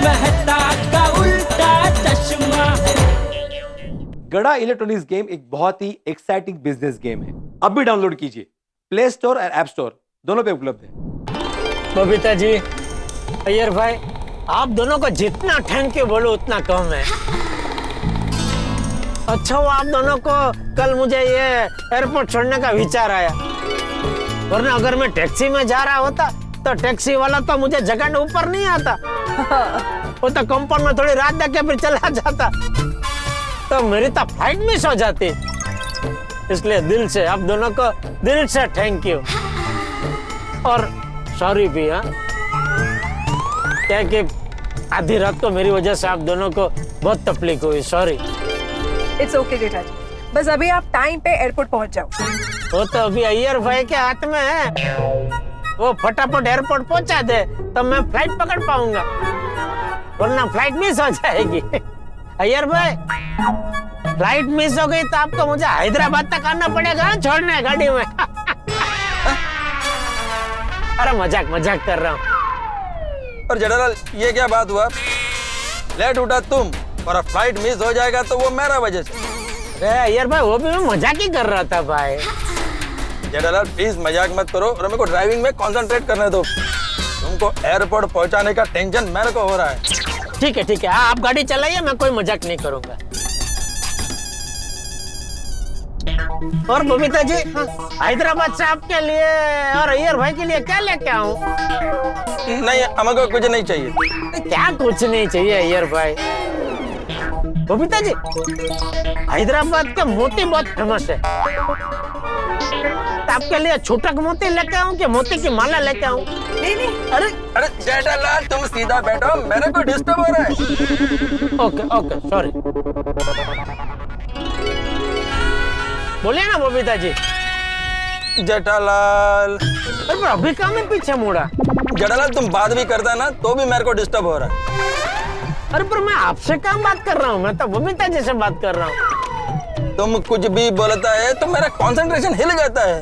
मेहता का उल्टा चश्मा। गड़ा इलेक्ट्रॉनिक्स गेम एक बहुत ही एक्साइटिंग बिजनेस गेम है। अब भी डाउनलोड कीजिए, प्ले स्टोर और ऐप स्टोर दोनों पे उपलब्ध है। बबीता जी, अय्यर भाई, आप दोनों को जितना थैंक यू बोलो उतना कम है। अच्छा वो आप दोनों को कल मुझे ये एयरपोर्ट छोड़ने का विचार आया, वरना अगर मैं टैक्सी में जा रहा होता तो टैक्सी वाला तो मुझे जगह ऊपर नहीं आता, वो तो कंपाउंड में थोड़ी रात देके फिर चला जाता, तो मेरी तो फ्लाइट मिस हो जाती। इसलिए दिल से आप दोनों को दिल से थैंक यू और सॉरी भी। हाँ, क्या कि आधी रात को मेरी वजह से आप दोनों को बहुत तकलीफ हुई, सॉरी। इट्स ओके जेठा जी, बस अभी आप टाइम पे एयरपोर्ट पहुंच जाओ। वो तो अभी अय्यर भाई के हाथ में है, वो फटाफट एयरपोर्ट पहुंचा दे तो मैं फ्लाइट पकड़ पाऊंगा, वरना फ्लाइट मिस हो जाएगी। अय्यर भाई, फ्लाइट मिस हो गई तो आपको मुझे हैदराबाद तक आना पड़ेगा छोड़ने गाड़ी में। अरे मजाक कर रहा हूँ। और जेठालाल, ये क्या बात हुआ? लेट उठा तुम और फ्लाइट मिस हो जाएगा तो वो मेरा वजह से। अरे अय्यर भाई, वो भी मैं मजाक ही कर रहा था भाई। जेठालाल प्लीज मजाक मत करो और मेरे को ड्राइविंग में कंसंट्रेट करने दो। तुमको एयरपोर्ट पहुंचाने का टेंशन मेरे को हो रहा है। ठीक है, आप गाड़ी चलाइए, मैं कोई मजाक नहीं करूंगा। और बबीता जी, हैदराबाद से आपके लिए और अय्यर भाई के लिए क्या लेके आऊं? नहीं, हमको कुछ नहीं चाहिए। क्या कुछ नहीं चाहिए अय्यर भाई? बबीता जी, हैदराबाद के मोती बहुत फेमस है, तो आपके लिए छूटक मोती लेके आऊं कि मोती की माला लेके आऊं? नहीं, अरे जेठालाल तुम सीधा बैठो, मेरे को डिस्टर्ब हो रहा है। Okay, sorry. बोलिए ना बबीता जी। जेठालाल, अरे पर अभी कहाँ में पीछे मुड़ा? जेठालाल तुम बात भी करता ना तो भी मेरे को डिस्टर्ब हो रहा है। अरे पर मैं आपसे क्या बात कर रहा हूँ, मैं तो बबीता जी से बात कर रहा हूँ। तुम कुछ भी बोलता है तो मेरा कंसंट्रेशन हिल जाता है।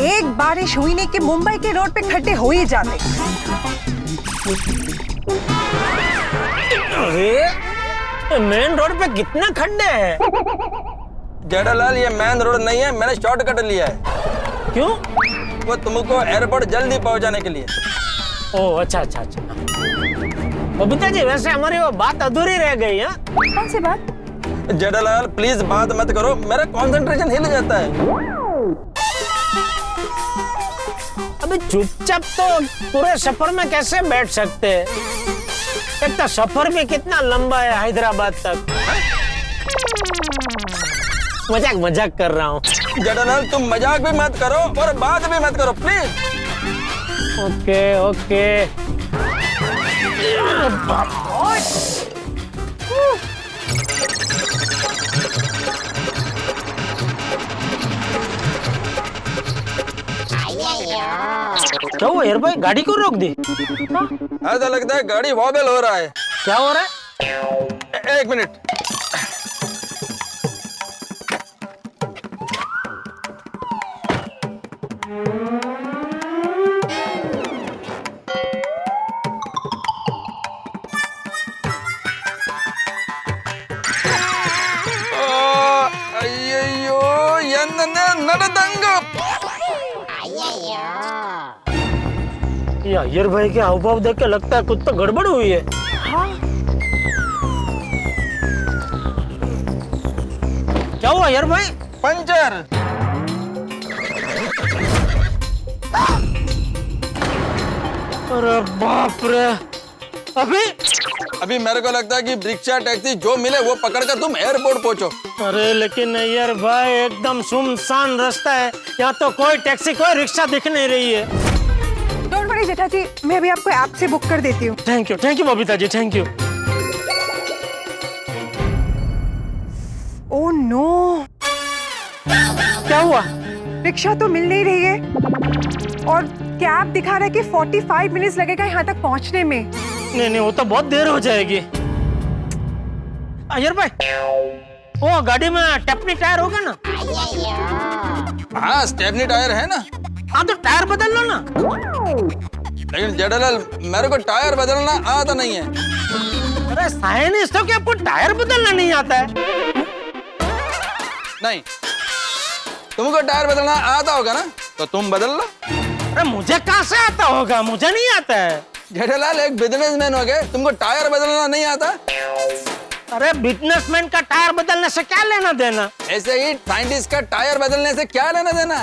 एक बारिश हुई नहीं कि मुंबई के रोड पे खड्डे हो ही जाते। अरे मेन रोड पे कितना खड्डे हैं? जेठालाल ये मेन रोड नहीं है, मैंने शॉर्टकट लिया है। क्यों? वो तुमको एयरपोर्ट जल्दी पहुंचाने के लिए। ओह अच्छा। बबीता जी, वैसे हमारी वो बात अधूरी रह गई है। कौन सी बात? जेठालाल प्लीज बात मत करो, मेरा कंसंट्रेशन हिल जाता है। अबे चुपचाप तो पूरे सफर में कैसे बैठ सकते हैं? एक तो सफर भी कितना लंबा है हैदराबाद तक। मजाक कर रहा हूँ। जेठालाल तुम मजाक भी मत करो और बात भी मत करो प्लीज। ओके। क्या हुआ यार भाई, गाड़ी को रोक दी? ऐसा लगता है गाड़ी वॉबल हो रहा है। क्या हो रहा है? एक मिनट। अయ్యయ్యో ఎన్న నడదంగ। ये अय्यर भाई के हाव भाव देख के लगता है कुछ तो गड़बड़ हुई है। हाँ। क्या हुआ अय्यर भाई? पंचर। अरे बाप रे, अभी मेरे को लगता है कि रिक्शा टैक्सी जो मिले वो पकड़कर तुम एयरपोर्ट पहुंचो। अरे लेकिन अय्यर भाई एकदम सुनसान रास्ता है, यहाँ तो कोई टैक्सी कोई रिक्शा दिख नहीं रही है। डोंट वरी जेठा जी, मैं अभी आपको ऐप से बुक कर देती हूँ। Thank you Babita ji, thank you. Oh no, क्या हुआ? रिक्शा तो मिल नहीं रही है और कैब दिखा रहा है कि 45 मिनट्स लगेगा यहाँ तक पहुँचने में। नहीं, वो तो बहुत देर हो जाएगी। अय्यर भाई, वो गाड़ी में टेपनी टायर होगा ना? हाँ स्टेपनी टायर है ना। हाँ तो टायर बदल लो ना। लेकिन जेठालाल मेरे को टायर बदलना आता नहीं है। अरे साइंटिस्ट हो कि आपको टायर बदलना नहीं आता है? नहीं, तुमको टायर बदलना आता होगा ना, तो तुम बदल लो। अरे मुझे कहाँ से आता होगा, मुझे नहीं आता है। जेठालाल एक बिजनेसमैन हो गए, तुमको टायर बदलना नहीं आता? अरे बिजनेसमैन का टायर बदलने से क्या लेना देना? ऐसे ही साइंटिस्ट का टायर बदलने से क्या लेना देना?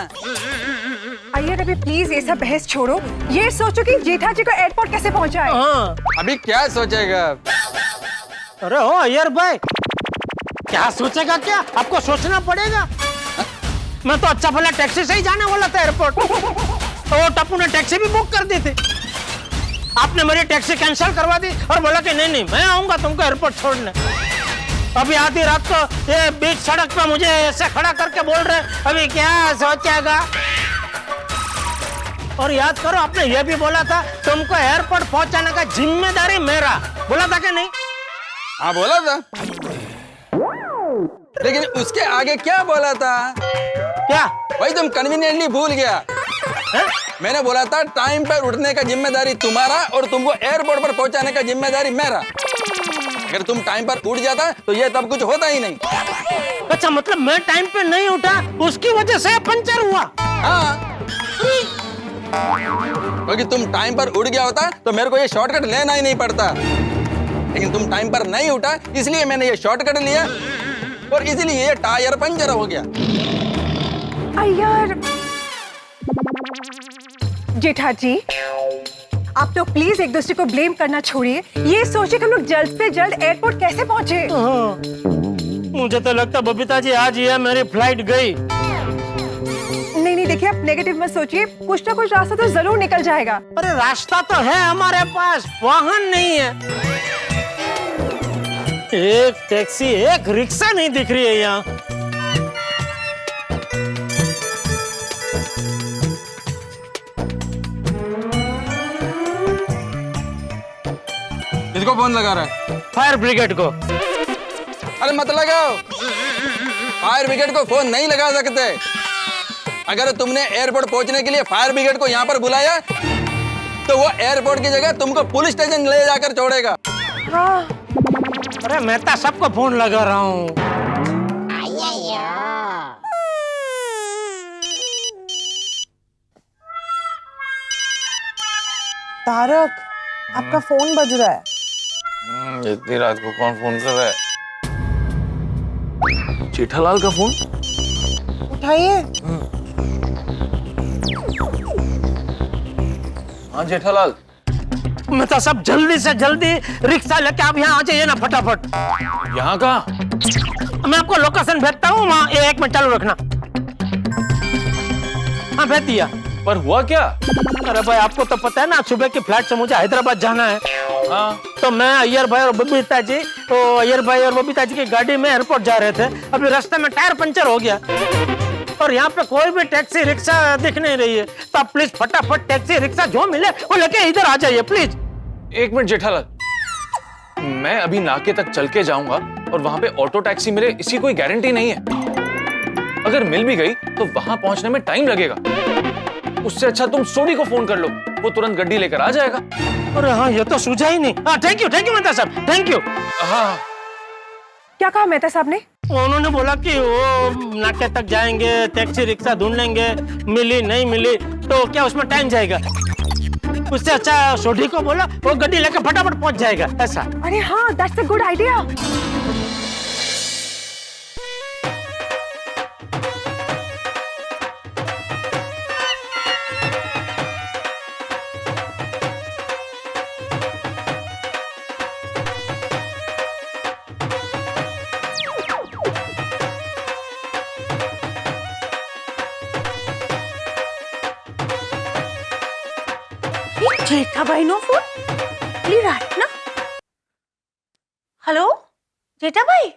अय्यर अभी प्लीज ये सब बहस छोड़ो, ये सोचो कि जेठा जी को एयरपोर्ट कैसे पहुंचाए। हाँ। अभी क्या सोचेगा? अरे हो अय्यर भाई, क्या सोचेगा क्या? आपको सोचना पड़ेगा। मैं तो अच्छा भला टैक्सी से ही जाने वाला था एयरपोर्ट, तो टप्पू ने टैक्सी भी बुक कर दी थी। आपने मेरी टैक्सी कैंसिल करवा दी और बोला कि नहीं मैं आऊंगा तुमको एयरपोर्ट छोड़ने। अभी आधी रात को ये बीच सड़क पे मुझे ऐसे खड़ा करके बोल रहे अभी क्या सोचेगा। और याद करो आपने ये भी बोला था तुमको एयरपोर्ट पहुंचाने का जिम्मेदारी मेरा, बोला था कि नहीं? हाँ बोला था, लेकिन उसके आगे क्या बोला था? क्या? भाई तुम कन्वीनियंटली भूल गया। है? मैंने बोला था टाइम पर उठने का जिम्मेदारी तुम्हारा और तुमको एयरपोर्ट पर पहुंचाने का जिम्मेदारी मेरा। अगर तुम टाइम पर उठ जाता तो ये तब कुछ होता ही नहीं। अच्छा मतलब मैं टाइम पे नहीं उठा, उसकी वजह से पंचर हुआ? हाँ, क्योंकि तुम टाइम पर उठ गया होता तो मेरे को ये शॉर्टकट लेना ही नहीं पड़ता, लेकिन तुम टाइम पर नहीं उठा इसलिए मैंने ये शॉर्टकट लिया और इसलिए ये टायर पंचर हो गया। अय्यर जेठा जी, आप तो प्लीज एक दूसरे को ब्लेम करना छोड़िए, ये सोचिए कि हम लोग जल्द से जल्द एयरपोर्ट कैसे पहुंचे। मुझे तो लगता बबीता जी आज ये मेरी फ्लाइट गई। नहीं देखिए, आप नेगेटिव मत सोचिए, कुछ ना कुछ रास्ता तो जरूर निकल जाएगा। अरे रास्ता तो है हमारे पास, वाहन नहीं है। एक टैक्सी एक रिक्शा नहीं दिख रही है यहाँ। किसको फोन लगा रहा है? फायर ब्रिगेड को। अरे मत लगाओ, फायर ब्रिगेड को फोन नहीं लगा सकते। अगर तुमने एयरपोर्ट पहुंचने के लिए फायर ब्रिगेड को यहाँ पर बुलाया तो वो एयरपोर्ट की जगह तुमको पुलिस स्टेशन ले जाकर छोड़ेगा। हाँ। अरे मैं तो सबको फोन लगा रहा हूँ। तारक, आपका फोन बज रहा है। इतनी रात को कौन फोन कर रहा है? जेठालाल का फोन। उठाइए। हाँ जेठालाल। मैं तो सब जल्दी से जल्दी रिक्शा लेके आप यहाँ आ जाइए ना फटाफट। यहाँ का? मैं आपको लोकेशन भेजता हूँ वहाँ, एक मिनट चालू रखना। हाँ भेज दिया। पर हुआ क्या? अरे भाई आपको तो पता है ना सुबह की फ्लाइट से मुझे हैदराबाद जाना है। हाँ। तो मैं अय्यर भाई और बबीता जी, तो अय्यर भाई और बबीता जी की गाड़ी में एयरपोर्ट जा रहे थे। अभी रास्ते में टायर पंचर हो गया और यहाँ पे कोई भी टैक्सी रिक्शा दिख नहीं रही है। तो आप प्लीज फटाफट टैक्सी रिक्शा जो मिले वो लेके इधर आ जाइए प्लीज। एक मिनट जेठालाल, मैं अभी नाके तक चल के जाऊंगा और वहां पे ऑटो टैक्सी मिले इसकी कोई गारंटी नहीं है। अगर मिल भी गई तो वहां पहुंचने में टाइम लगेगा। उससे अच्छा तुम सोडी को फोन कर लो, वो तुरंत गड्डी लेकर आ जाएगा। अरे हाँ ये तो सूझा ही नहीं। हाँ थैंक यू मेहता साहब, थैंक यू। हाँ क्या कहा मेहता साहब ने? उन्होंने बोला कि वो नाके तक जाएंगे, टैक्सी रिक्शा ढूंढ लेंगे, मिली नहीं मिली तो क्या उसमें टाइम जाएगा। उससे अच्छा सोडी को बोला वो गड्डी लेकर फटाफट पहुंच जाएगा ऐसा। अरे हाँ, दैट्स अ गुड आइडिया। जेठा भाई नो फोन ली रात ना। हेलो जेठा भाई।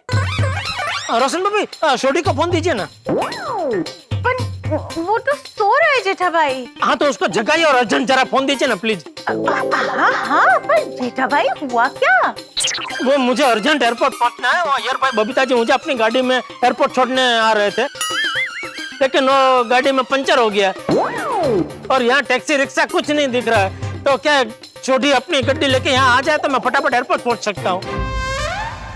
रोशन भाभी सोडी को फोन दीजिए ना। पर वो तो सो रहा है जेठा भाई। हाँ तो उसको जगाइए और अर्जेंट जरा फोन दीजिए ना प्लीज। हाँ पर जेठा भाई हुआ क्या? वो मुझे अर्जेंट एयरपोर्ट पहुंचना है। वो अय्यर भाई बबीता जी मुझे अपनी गाड़ी में एयरपोर्ट छोड़ने आ रहे थे, लेकिन वो गाड़ी में पंचर हो गया और यहाँ टैक्सी रिक्शा कुछ नहीं दिख रहा है। तो क्या छोटी अपनी गड्डी लेके यहाँ आ जाए तो मैं फटाफट एयरपोर्ट पहुंच सकता हूँ।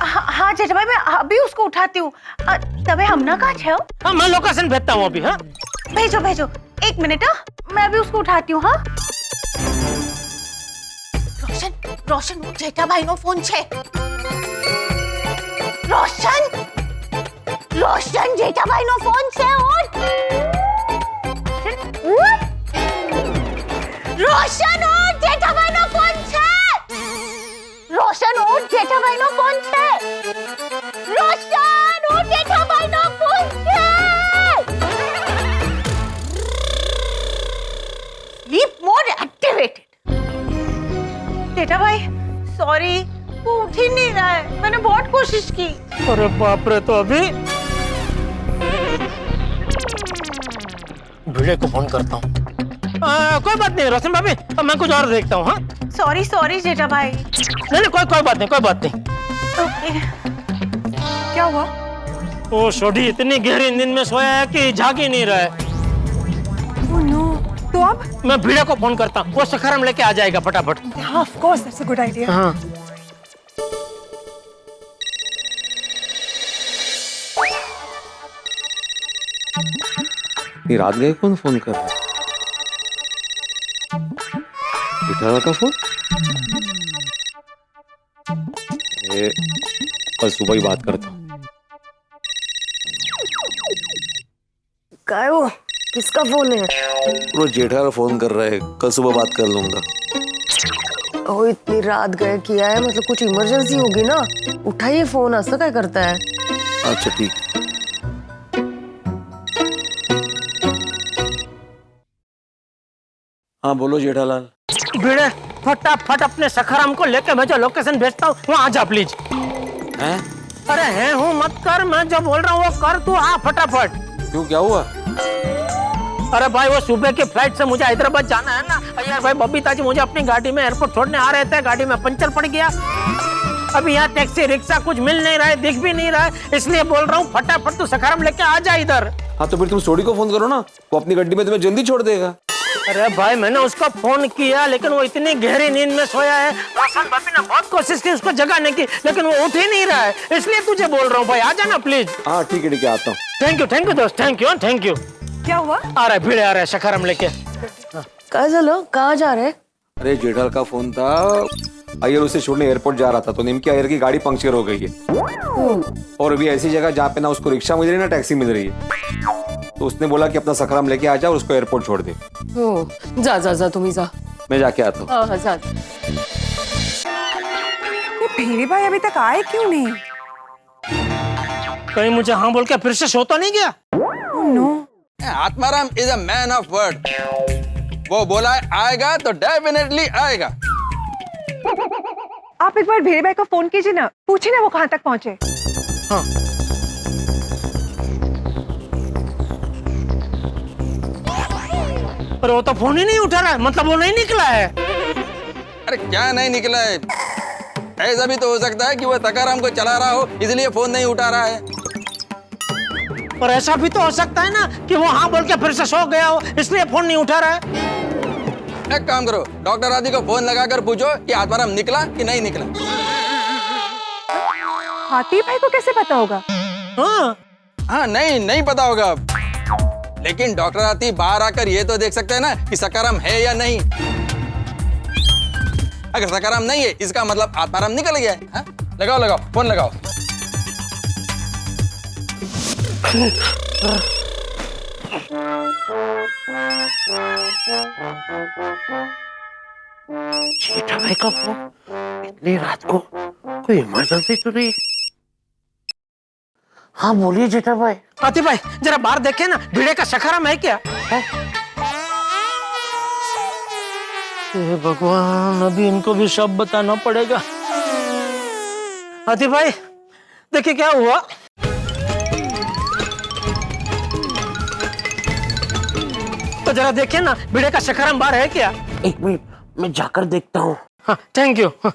हाँ जेठा भाई, मैं अभी उसको उठाती हूँ। तबे हम ना कहा छे? हाँ मैं लोकेशन भेजता हूँ अभी। हाँ भेजो भेजो, 1 मिनट। हाँ मैं अभी उसको उठाती हूँ। हाँ रोशन रोशन उठ, जेठा भाई नो फोन छे। रोशन रोशन जेठा भाई नो फोन छे। उठ रोशन उठ, जेठा भाई नो फोन छे। रोशन उठ, जेठा भाई नो फोन छे। रोशन उठ, जेठा भाई नो फोन छे। Sleep mode activated. जेठा भाई सॉरी, वो उठ ही नहीं रहा है, मैंने बहुत कोशिश की। अरे बाप रे, तो अभी भिड़े को फोन करता हूँ। कोई बात नहीं रोशन भाभी, मैं कुछ और देखता हूँ। हाँ सॉरी सॉरी जेठा भाई। नहीं कोई बात नहीं, कोई बात नहीं। ओके क्या हुआ? वो छोटी इतनी गहरी नींद में सोया है कि जाग ही नहीं रहा है। ओह नो, तो अब? मैं भिड़े को फोन करता हूँ, वो सखाराम लेके आ जाएगा फटाफट। हाँ of course, that's a good idea. हाँ ये रात गए कौन फोन कर रहा है? जेठालाल का फोन? अरे कल सुबह ही बात करता हूँ। क्या वो? किसका फोन है? वो जेठालाल फोन कर रहा है, कल सुबह बात कर लूंगा। ओ इतनी रात गए किया है, मतलब कुछ इमरजेंसी होगी ना। उठाइए फोन, ऐसा क्या करता है? अच्छा ठीक। हाँ बोलो जेठालाल। भिड़े फटाफट अपने सखाराम को लेके भेजो, लोकेशन भेजता हूँ, वहाँ आ जा प्लीज। हैं? अरे हैं हूँ मत कर, मैं जो बोल रहा हूँ वो कर तू। हाँ फटाफट। क्यों, क्या हुआ? अरे भाई वो सुबह की फ्लाइट से मुझे हैदराबाद जाना है ना यार। भाई बबीता जी मुझे अपनी गाड़ी में एयरपोर्ट छोड़ने आ रहे थे, गाड़ी में पंचर पड़ गया। अभी यहाँ टैक्सी रिक्शा कुछ मिल नहीं रहा है, दिख भी नहीं रहा है, इसलिए बोल रहा हूँ फटाफट तू सखाराम लेके आ जा इधर। हाँ तो फिर तुम सोडी को फोन करो ना, वो अपनी गड्डी में तुम्हें जल्दी छोड़ देगा। अरे भाई मैंने उसको फोन किया, लेकिन वो इतनी गहरी नींद में सोया है। रोशन भाभी ने बहुत कोशिश की उसको जगाने की, लेकिन वो उठ ही नहीं रहा है, इसलिए तुझे बोल रहा हूँ भाई आ जाना प्लीज। हाँ ठीक है आता हूँ। थैंक यू दोस्त, थैंक यू। क्या हुआ? आ रहा है भिड़े, आ रहा है सखाराम लेके। कहाँ चलो, कहाँ जा रहे? अरे जेठालाल का फोन था, अय्यर उसे छोड़ने एयरपोर्ट जा रहा था, तो निमकी अय्यर की गाड़ी पंक्चर हो गई है और अभी ऐसी जगह जहाँ पे ना उसको रिक्शा मिल रही है ना टैक्सी मिल रही है, तो उसने बोला कि अपना सखाराम लेके आ जा और उसको एयरपोर्ट छोड़ दे। जा जा जा, तुम ही जा। मैं जाके आता हूँ। हाँ जा। ये भेड़े भाई अभी तक आए क्यों नहीं? कहीं मुझे हाँ बोल के फिर से सो तो नहीं गया? Oh no. Atmaram is a man of word. वो बोला है आएगा तो डेफिनेटली आएगा। आप एक बार भेड़े भाई को फोन कीजिए ना, पूछिए ना वो कहाँ तक पहुँचे। हाँ पर वो तो फोन ही नहीं उठा रहा है, मतलब वो नहीं निकला है। अरे क्या नहीं निकला है? ऐसा भी तो हो सकता है कि वो सखाराम को चला रहा हो, इसलिए फोन नहीं उठा रहा है। और ऐसा भी तो हो सकता है ना कि वो हाँ बोल के फिर से सो गया हो, इसलिए फोन नहीं उठा रहा है। एक काम करो, डॉक्टर आदि को फोन लगाकर पूछो कि आत्माराम निकला कि नहीं निकला। हाथी भाई को कैसे पता होगा? हाँ नहीं पता होगा, लेकिन डॉक्टर आदि बाहर आकर ये तो देख सकते हैं ना कि सखाराम है या नहीं। अगर सखाराम नहीं है इसका मतलब आत्माराम निकल गया है। हाँ? लगाओ फोन लगाओ। जेठा भाई का फोन इतनी रात को, कोई इमरजेंसी तो नहीं? हाँ बोलिए जेठा भाई। आती भाई जरा बाहर देखे ना, भिड़े का सखाराम है क्या? हे भगवान, अभी इनको भी सब बताना पड़ेगा। आती भाई देखिए क्या हुआ। तो जरा देखिए ना, भिड़े का सखाराम बाहर है क्या? 1 मिनट मैं जाकर देखता हूँ। हाँ थैंक यू। हाँ।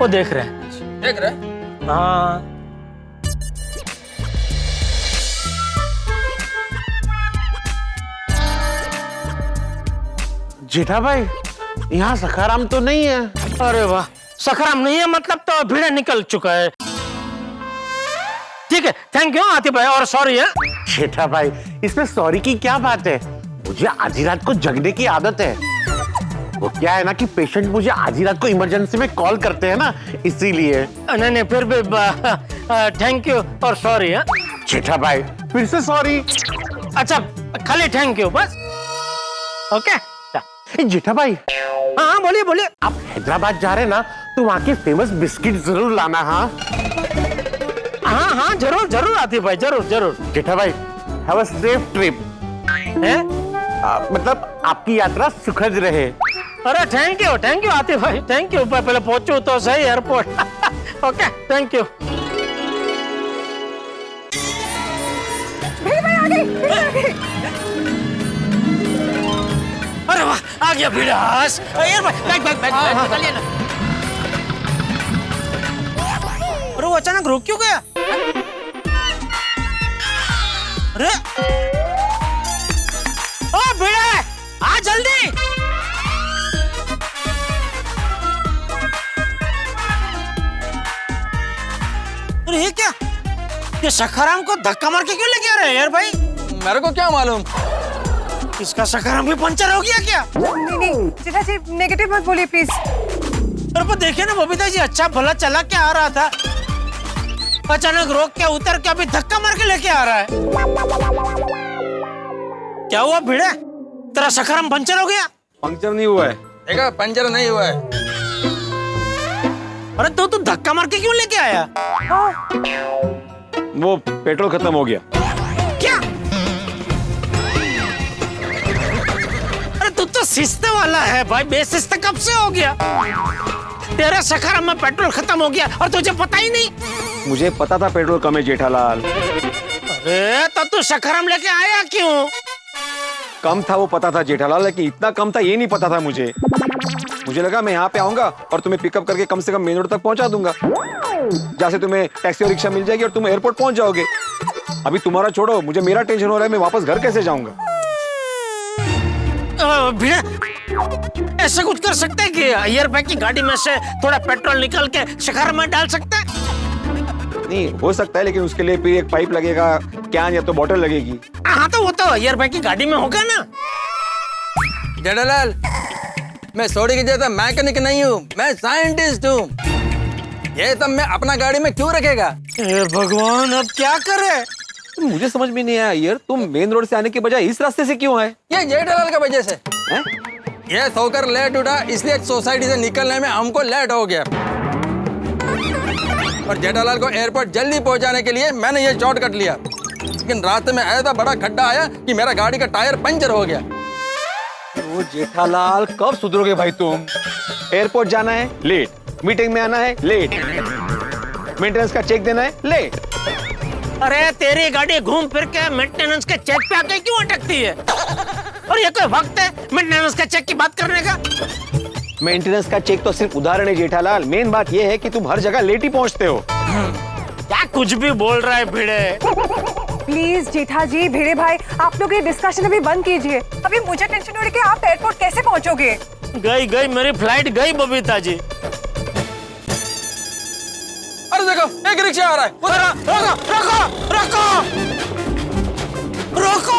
वो देख रहे हैं। देख रहे? हाँ जेठा भाई, यहाँ सखाराम तो नहीं है। अरे वाह, सखाराम नहीं है मतलब तो भिड़े निकल चुका है। ठीक है, थैंक यू आतिफ भाई, और सॉरी है। जेठा भाई, इसमें सॉरी की क्या बात है? मुझे आधी रात को जगने की आदत है। वो क्या है ना कि पेशेंट मुझे आधी रात को इमरजेंसी में कॉल करते हैं ना, इसीलिए। नहीं फिर भी थैंक यू और सॉरी है। जेठा भाई, फिर से सॉरी। अच्छा, खाली थैंक यू बस। ओके जेठा भाई, हाँ बोलिए बोलिए। आप हैदराबाद जा रहे हैं ना, तो वहाँ के फेमस बिस्किट जरूर लाना। हाँ हाँ जरूर जरूर आतिफ भाई, जरूर जरूर। जेठा भाई, हैव अ सेफ ट्रिप। मतलब आपकी यात्रा सुखद रहे। अरे थैंक यू आतिफ भाई, थैंक यू। पहले पहुंचू तो सही एयरपोर्ट। Okay thank you. अरे वाह, आ गया भिड़ास। यार बैग निकालिए ना। अरे वो अचानक रुक क्यों गया? अरे ओ भिड़े, आ जल्दी। अरे ये क्या? ये सखाराम को धक्का मार के क्यों लेके आ रहे हैं यार भाई? मेरे को क्या मालूम। इसका सखाराम भी पंचर हो गया क्या? नहीं जेठा जी, नेगेटिव मत बोलिए प्लीज। अरे पर देखिए ना बबीता जी, अच्छा भला चला के आ रहा था, अचानक रोक के उतर के अभी धक्का मार के लेके आ रहा है। क्या हुआ भिड़े, तेरा सखाराम पंचर हो गया? पंक्चर नहीं हुआ है। देखा, पंचर नहीं हुआ है। अरे तो तू धक्का मार के क्यों लेके आया? वो पेट्रोल खत्म हो गया। क्या? अरे तू तो शिस्ते वाला है भाई, बेशिस्त कब से हो गया? तेरा सखाराम में पेट्रोल खत्म हो गया और तुझे पता ही नहीं? मुझे पता था पेट्रोल कम है जेठालाल। अरे तो तू सखाराम लेके आया क्यों? कम था वो पता था जेठालाल, लेकिन इतना कम था ये नहीं पता था मुझे। मुझे लगा मैं यहाँ पे आऊंगा और तुम्हें पिकअप करके कम से कम मेन रोड तक पहुंचा दूंगा, जहाँ से तुम्हें टैक्सी और रिक्शा मिल जाएगी और तुम एयरपोर्ट पहुंच जाओगे। अभी तुम्हारा छोड़ो, मुझे मेरा टेंशन हो रहा है, मैं वापस घर कैसे जाऊंगा। भैया ऐसा कुछ कर सकते हैं कि एयरबैग की गाड़ी में से थोड़ा पेट्रोल निकाल के सखाराम में डाल सकते हैं? नहीं हो सकता है, लेकिन उसके लिए फिर एक पाइप लगेगा, कैन या तो बॉटल लगेगी। हाँ तो वो तो एयरबैग की गाड़ी में होगा ना। जेठालाल, मैं सॉरी के जैसा मैकेनिक नहीं हूँ, मैं साइंटिस्ट हूँ। ये सब मैं अपना गाड़ी में क्यों रखेगा? भगवान, अब क्या करे? मुझे समझ में नहीं आया यार, तुम मेन रोड से आने के बजाय इस रास्ते से क्यों आए? ये जेठालाल का वजह से हैं? ये सोकर लेट उठा, इसलिए सोसाइटी से निकलने में हमको लेट हो गया। और जेठालाल को एयरपोर्ट जल्दी पहुंचाने के लिए मैंने ये शॉर्टकट लिया, लेकिन रास्ते में ऐसा बड़ा खड्डा आया कि मेरा गाड़ी का टायर पंचर हो गया। ओ जेठालाल, कब सुधरोगे भाई तुम? एयरपोर्ट जाना है लेट, मीटिंग में आना है लेट, मेंटेनेंस का चेक देना है लेट। अरे तेरी गाड़ी घूम फिर के मेंटेनेंस के चेक पे आके क्यों अटकती है? और ये कोई वक्त है मेंटेनेंस के चेक की बात करने का? मेंटेनेंस का चेक तो सिर्फ उदाहरण है जेठालाल, मेन बात यह है कि तुम हर जगह लेट ही पहुंचते हो। क्या कुछ भी बोल रहा है भिड़े? प्लीज जेठा जी, भिड़े भाई, आप लोग ये डिस्कशन अभी बंद कीजिए। अभी मुझे टेंशन हो रही है कि आप एयरपोर्ट कैसे पहुंचोगे। गई मेरी फ्लाइट गई बबीता जी। अरे देखो, एक रिक्शा आ रहा है। रोको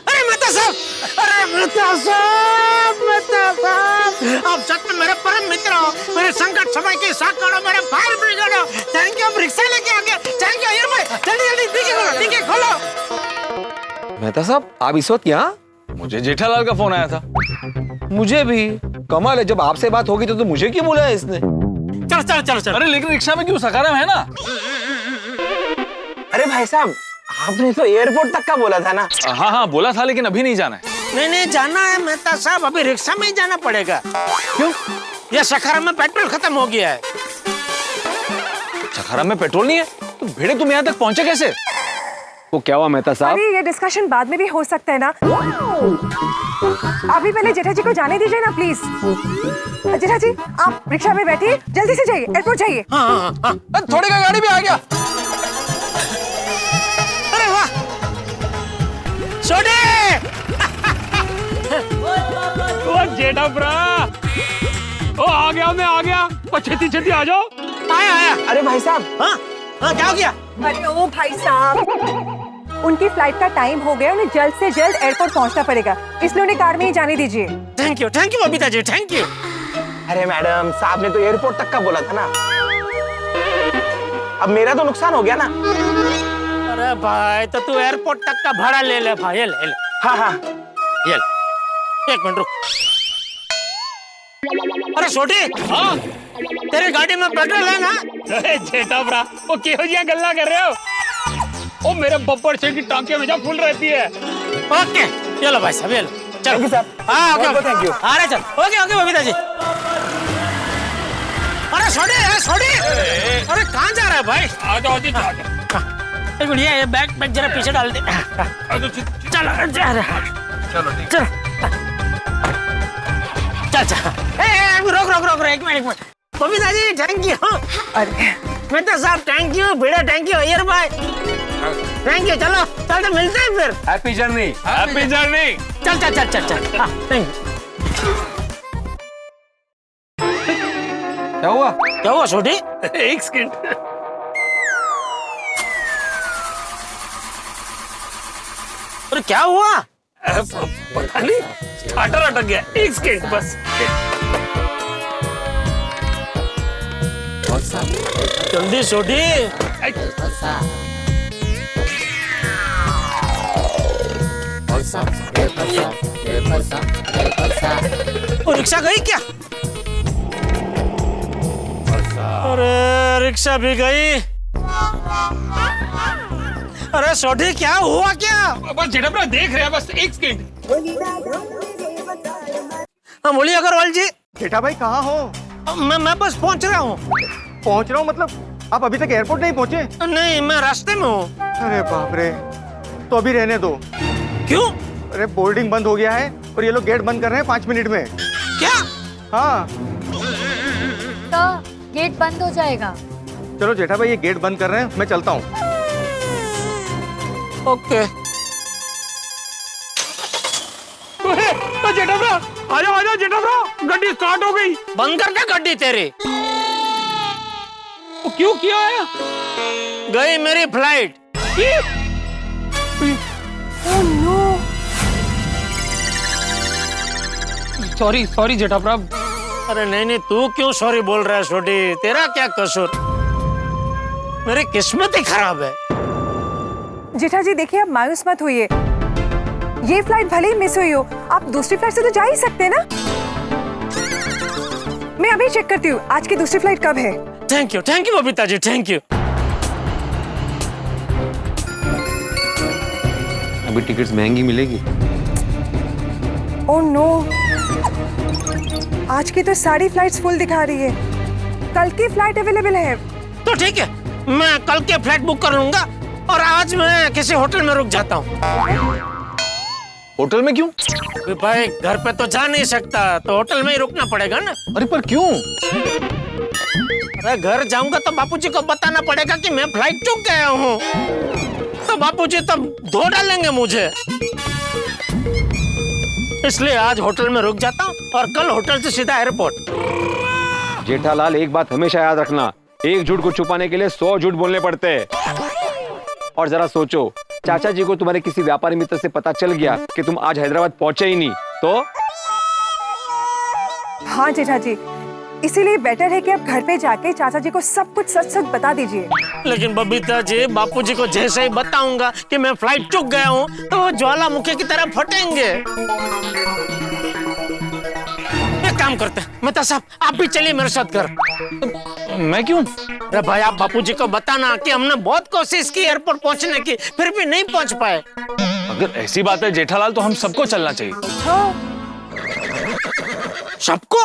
अरे मेहता साहब, आप सच में मेरे परम मित्र हो, मेरे संकट समय के साथ करो, मेरे फायर ब्रिगेड हो। थैंक यू, आप रिक्शा लेके आ गए। थैंक यू यार भाई, जल्दी डिक्की खोलो। मेहता साहब, आप इस वक्त यहाँ? मुझे जेठालाल का फोन आया था। मुझे भी। कमाल है, जब आपसे बात होगी तो मुझे क्यों बुलाया इसने? चलो। अरे लेकिन रिक्शा में क्यों? सखाराम है ना। अरे भाई साहब, आपने तो एयरपोर्ट तक का बोला था ना? हाँ बोला था, लेकिन अभी नहीं जाना है। नहीं जाना है मेहता साहब, अभी रिक्शा में ही जाना पड़ेगा। क्यों? ये सखाराम में पेट्रोल खत्म हो गया है। सखाराम में पेट्रोल नहीं है तो भिड़े तुम यहाँ तक पहुंचे कैसे? वो क्या हुआ मेहता साहब? अरे ये डिस्कशन बाद में भी हो सकता है ना। अभी पहले जेठा जी को जाने दीजिए ना प्लीज। जेठा जी, आप रिक्शा में बैठिए, जल्दी से जाइए, एयरपोर्ट जाइए। हाँ। थोड़ी का गाड़ी भी आ गया। अरे वाह, छोटे ओ जेठा भरा, ओ आ गया, मैं आ गया। ओ छेती छेती आ जाओ। आया आया। अरे भाई साहब, हाँ हाँ, क्या हो गया? अरे ओ भाई साहब, उनकी फ्लाइट का टाइम हो गया, उन्हें जल्द से जल्द एयरपोर्ट पहुंचना पड़ेगा, इसलिए उन्हें कार में ही जाने दीजिए। Thank you Babita ji, thank you. अरे मैडम, साहब ने तो एयरपोर्ट तक का बोला था ना। अब मेरा तो नुकसान हो गया ना। अरे भाई, तो तू एयरपोर्ट तक का भाड़ा ले ले भाई, ले ले। हाँ हाँ, ये ले। एक मिनट रुक। अरे छोटे, हाँ तेरी गाड़ी में पेट्रोल है ना? अरे जेठा भरा, वो किहो जिया गल्ला कर रहे हो? ओ मेरे बब्बर से की टांकी हमेशा फुल रहती है। ओके, ये लो भाई साहब, ये लो। चलो साहब। हाँ ओके, थैंक यू। अरे चल, ओके ओके बबीता जी। अरे छोटे, अरे कहाँ जा रहा है भाई? आ जाओ जी, आ जाओ। एक मिनट, ये बैग जरा पीछे डाल दे। चलो चलो ठीक। चल रोक एक minute. Babita ji thank you. अरे मेहता साहब थैंक यू, बेड़ा थैंक यू, अय्यर भाई थैंक यू। चलो तो मिलते हैं फिर। Happy journey. Happy journey. चल। हाँ थैंक यू। क्या हुआ? क्या हुआ छोटी? एक सेकंड। अरे क्या हुआ? पता नहीं, स्टार्टर अटक गया। एक सेकंड बस। जल्दी छोटी। वो रिक्शा गई क्या? अरे रिक्शा भी गई। अरे छोटी क्या हुआ क्या? बस जेठा भरा देख रहे हैं, बस एक सेकंड। हाँ बोलिए अग्रवाल जी। जेठा भाई कहाँ हो? मैं बस पहुंच रहा हूँ। पहुंच रहा हूँ मतलब आप अभी तक एयरपोर्ट नहीं पहुंचे? नहीं, मैं रास्ते में हूँ। अरे बाप रे, तो अभी रहने दो। क्यों? अरे बोर्डिंग बंद हो गया है और ये लोग गेट बंद कर रहे हैं 5 मिनट में। क्या? हाँ तो गेट बंद हो जाएगा। चलो जेठा भाई, ये गेट बंद कर रहे हैं, मैं चलता हूँ। ओके। तो जेठा भरा, आ जाओ जेठा भरा, गाड़ी स्टार्ट हो गई। बंद कर दे गाड़ी तेरी। वो क्यों किया है? गई मेरी flight. Oh no. Sorry Jetha भरा। अरे नहीं, तू क्यों सॉरी बोल रहा है छोटी? तेरा क्या कसूर? मेरी किस्मत ही खराब है। जेठा जी देखिए, आप मायूस मत होइए, ये फ्लाइट भले ही मिस हुई हो, आप दूसरी फ्लाइट से तो जा ही सकते हैं ना। मैं अभी चेक करती हूँ आज की दूसरी फ्लाइट कब है। Thank you Babita ji, thank you. अभी टिकट्स महंगी मिलेगी। ओह नो, आज की तो सारी फ्लाइट्स फुल दिखा रही है, कल की फ्लाइट अवेलेबल है। तो ठीक है, मैं कल के फ्लाइट बुक कर लूंगा और आज मैं किसी होटल में रुक जाता हूँ। होटल में क्यों? भाई घर पे तो जा नहीं सकता, तो होटल में ही रुकना पड़ेगा ना। अरे पर क्यों? अरे घर जाऊंगा तो बापूजी को बताना पड़ेगा कि मैं फ्लाइट चूक गया हूँ, तो बापूजी तब धो डालेंगे मुझे। इसलिए आज होटल में रुक जाता हूँ और कल होटल से सीधा एयरपोर्ट। जेठालाल, एक बात हमेशा याद रखना, एक झूठ को छुपाने के लिए 100 झूठ बोलने पड़ते हैं। और जरा सोचो, चाचा जी को तुम्हारे किसी व्यापारी मित्र से पता चल गया कि तुम आज हैदराबाद पहुंचे ही नहीं तो? हाँ जेठा जी, इसीलिए बेटर है कि आप घर पे जाके चाचा जी को सब कुछ सच सच बता दीजिए। लेकिन बबीता जी, बापूजी को जैसे ही बताऊंगा कि मैं फ्लाइट चूक गया हूँ, तो वो ज्वालामुखी की तरह फटेंगे। एक काम करते हैं, मेहता साहब आप भी चलिए मेरे साथ घर। मैं क्यों? अरे भाई, आप बापूजी को बताना कि हमने बहुत कोशिश की एयरपोर्ट पहुंचने की, फिर भी नहीं पहुंच पाए। अगर ऐसी बात है जेठालाल, तो हम सबको चलना चाहिए। हाँ। सबको?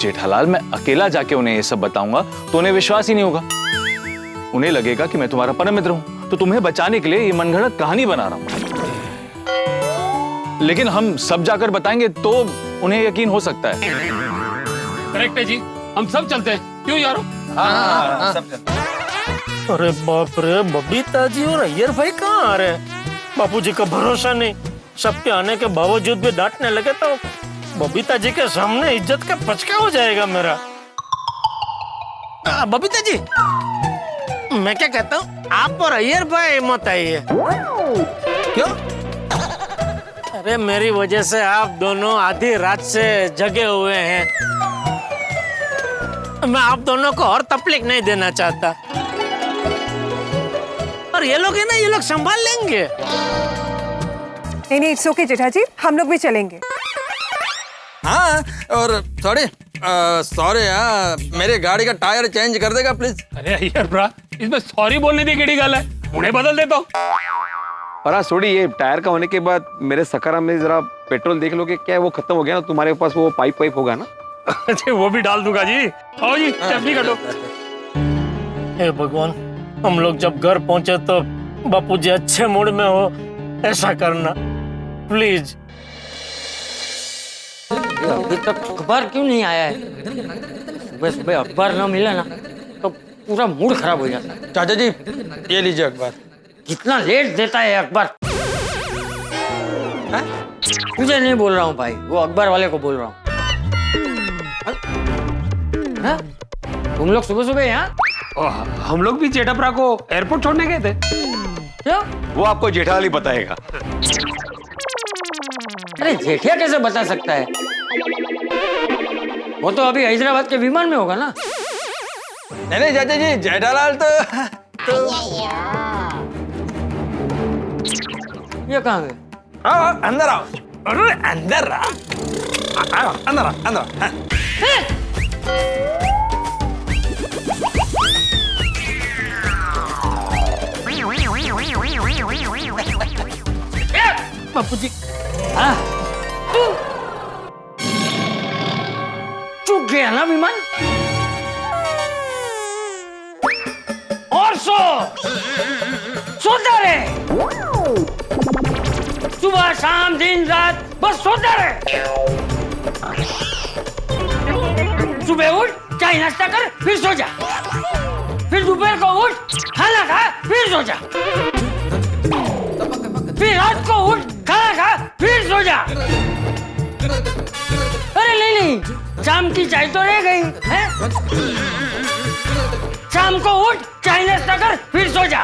जेठालाल, मैं अकेला जाके उन्हें ये सब बताऊंगा तो उन्हें विश्वास ही नहीं होगा। उन्हें लगेगा कि मैं तुम्हारा परम मित्र हूं, तो तुम्हें बचाने के लिए ये मनगढ़ंत कहानी बना रहा हूं। लेकिन हम सब जाकर बताएंगे तो उन्हें यकीन हो सकता है। करेक्ट है जी, हम सब चलते हैं, क्यों यारो? हाँ, सब चलते हैं। अरे बाप रे, बबीता जी और अय्यर भाई कहाँ आ रहे हैं? बापूजी का भरोसा नहीं, सबके आने के बावजूद भी डांटने लगे तो बबीता जी के सामने इज्जत का पचका हो जाएगा मेरा। बबीता जी, मैं क्या कहता हूँ, आप और अय्यर भाई मत आइए। क्यों? अरे मेरी वजह से आप दोनों आधी रात से जगे हुए हैं। मैं आप दोनों को और तकलीफ नहीं देना चाहता। और ये लोग है ना, ये लोग संभाल लेंगे। नहीं, इट्स ओके जेठा जी, हम लोग भी चलेंगे। हाँ, और सॉरी यार, मेरी गाड़ी का टायर चेंज कर देगा प्लीज। अरे यार ब्रा, इसमें सॉरी बोलने की केड़ी गल है, उन्हें बदल देता हूँ। और हाँ छोड़ी, ये टायर का होने के बाद मेरे सकारा में जरा पेट्रोल देख लो कि क्या है, वो खत्म हो गया ना, तुम्हारे पास वो पाइप होगा ना? अच्छा, वो भी डाल दूंगा जी। आओ जी, चटनी काटो। हे भगवान, हम लोग जब घर पहुंचे तो बापूजी अच्छे मूड में हो, ऐसा करना प्लीज। अभी तक अखबार क्यों नहीं आया है? बस भाई अखबार ना मिला ना तो पूरा मूड खराब हो जाता। चाचा जी, ये लीजिए अखबार। कितना लेट देता है अखबार। तुझे नहीं बोल रहा हूँ भाई, वो अखबार वाले को बोल रहा हूँ। तुम लोग सुबह सुबह यहाँ? हम लोग भी जेठाप्रा को एयरपोर्ट छोड़ने गए थे। क्यों? वो आपको जेठालाल बताएगा। अरे जेठिया कैसे बता सकता है? वो तो अभी हैदराबाद के विमान में होगा ना। नहीं चाचा जी, जेठालाल तो ये कहाँ गए? आओ अंदर आओ। अरे अंदर आओ, अंदर आओ, अंदर आओ। बापूजी, हाँ? चूक गया ना विमान? और सोता रहे, सुबह शाम दिन रात बस सोता रहे। सुबह उठ, चाय नाश्ता कर, फिर सो जा। फिर दोपहर को उठ, खाना खा, फिर सो जा। फिर रात को उठ, खाना खा, फिर सो जा। अरे नहीं, शाम की चाय तो रह गई है? शाम को उठ, चाय नाश्ता कर, फिर सो जा।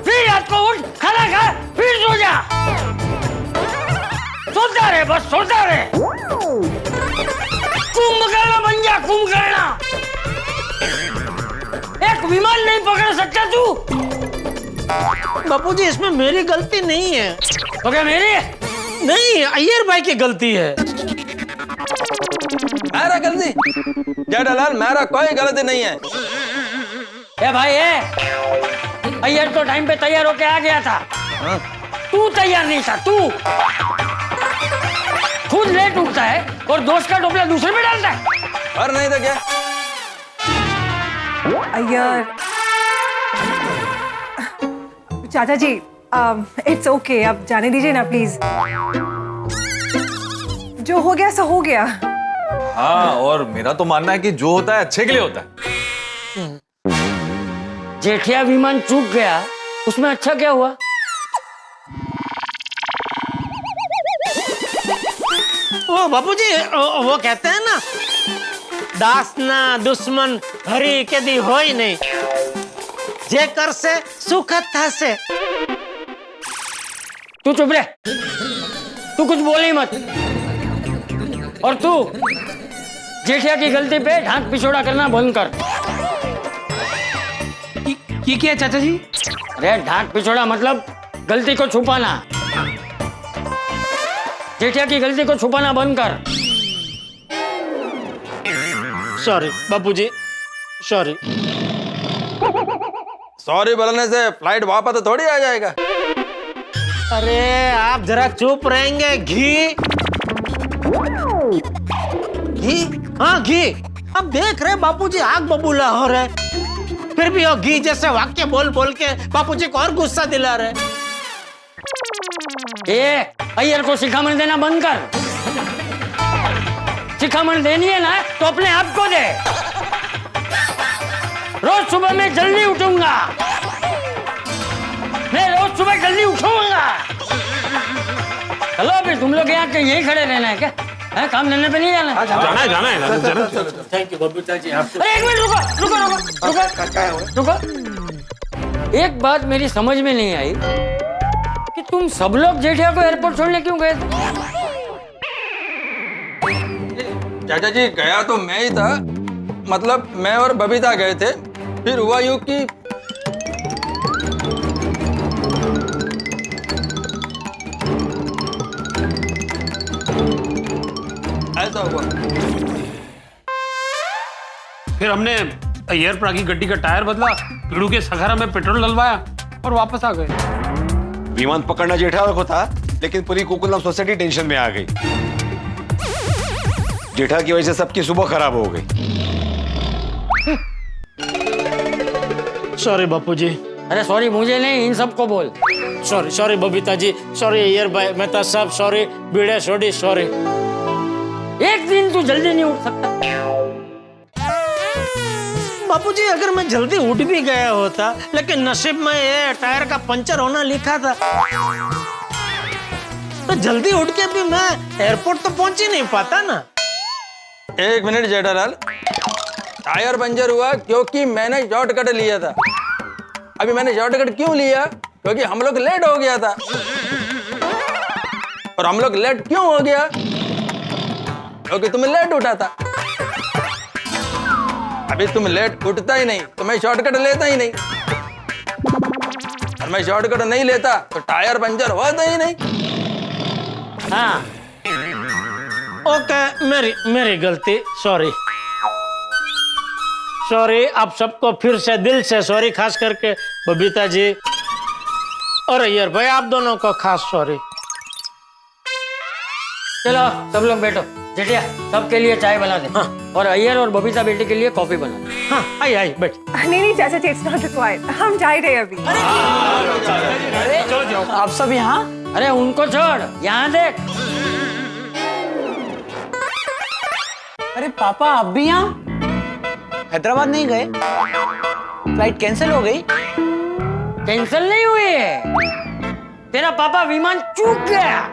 फिर रात को उठ, खाना खा, फिर सो जा। सोता रहे, बस सोता रहे। कुंभकर्ण बन जा, कुंभकर्ण। एक विमान नहीं पकड़ सकता तू? बापूजी, इसमें मेरी गलती नहीं है। तो क्या मेरी है? नहीं, अय्यर भाई की गलती है। मेरा गलती? जेठालाल, मेरा कोई गलती नहीं है। ए भाई, अय्यर तो टाइम पे तैयार होके आ गया था। तू तैयार नहीं था। तू खुद लेट उठता है और दोस्त का टोपला दूसरे में डालता है। और नहीं तो क्या? अय्यर, चाचा जी, इट्स ओके, अब जाने दीजिए ना प्लीज। जो हो गया सो हो गया। हाँ, और मेरा तो मानना है कि जो होता है अच्छे के लिए होता है। जेठिया विमान चूक गया, उसमें अच्छा क्या हुआ? वो बापूजी, वो कहते हैं ना, दासना दुश्मन हरी के दी हो ही नहीं, जे कर से सुखद था से। तू चुप रह, तू कुछ बोल ही मत। और तू जेठिया की गलती पे ढांक पिछोड़ा करना बंद कर। ये क्या है चाचा जी? अरे ढांक पिछोड़ा मतलब गलती को छुपाना। जेठिया की गलती को छुपाना बंद कर। सॉरी बापूजी, सॉरी। सॉरी बोलने से फ्लाइट वापस तो थोड़ी आ जाएगा। अरे आप जरा चुप रहेंगे। घी, हाँ घी। अब देख रहे बापूजी आग बबूला हो रहे, फिर भी वो घी जैसे वाक्य बोल बोल के बापूजी को और गुस्सा दिला रहे। अय्यर को शिखामण देना बंद कर। शिखामण देनी है ना तो अपने आप को दे। रोज सुबह मैं जल्दी उठूंगा, मैं रोज सुबह जल्दी उठूंगा। चलो अभी तुम लोग यहाँ के यही खड़े रहना है क्या? है काम धंधे पे नहीं जाना? जाना है। थैंक यू बबीता जी आपसे। अरे एक मिनट रुको। एक बात मेरी समझ में नहीं आई कि तुम सब लोग जेठिया को एयरपोर्ट छोड़ने क्यों गए थे? चाचा जी गया तो मैं ही था, मतलब मैं और बबीता गए थे। फिर हुआ यूं कि ऐसा हुआ। फिर हमने एयरपोर्ट की गड्डी का टायर बदला, पीड़ू के सघारा में पेट्रोल डलवाया और वापस आ गए। विमान पकड़ना जेठा को था, लेकिन पूरी गोकुलधाम सोसाइटी टेंशन में आ गई। जेठा की वजह से सबकी सुबह खराब हो गई। सॉरी बापू जी। अरे सॉरी मुझे नहीं, इन सबको बोल। सॉरी बबीता जी, सॉरी यार भाई, मैं तो सब सॉरी, बीड़े छोड़ी सॉरी। एक दिन तू जल्दी नहीं उठ सकता? बापू जी अगर मैं जल्दी उठ भी गया होता, लेकिन नसीब में ये टायर का पंचर होना लिखा था, तो जल्दी उठ के भी मैं एयरपोर्ट तो पहुंच ही नहीं पाता ना। एक मिनट जेठालाल, टायर पंचर हुआ क्योंकि मैंने शॉर्टकट लिया था। अभी मैंने शॉर्टकट क्यों लिया? क्योंकि हम लोग लेट हो गया था। और हम लोग लेट क्यों हो गया? क्योंकि तुम लेट उठा था। अभी तुम लेट उठता ही नहीं तो मैं शॉर्टकट लेता ही नहीं, और मैं शॉर्टकट नहीं लेता तो टायर पंचर होता ही नहीं। हाँ ओके, मेरी गलती, सॉरी। आप सबको फिर से दिल से सॉरी, खास करके बबीता जी और अय्यर भाई, आप दोनों को खास सॉरी। चलो सब लोग बैठो। जेठिया सबके लिए चाय बना दे। हाँ। और अय्यर और बबीता बेटे के लिए कॉफी बना दे। हाँ आई बैठ। नहीं चाचा जी, इट्स नॉट रिक्वायर्ड, हम जा ही रहे अभी। आप सब यहाँ? अरे उनको छोड़, यहाँ देख। अरे पापा आप भी यहाँ? हैदराबाद नहीं गए? फ्लाइट कैंसिल हो गई? कैंसिल नहीं हुई है, तेरा पापा विमान चूक गया।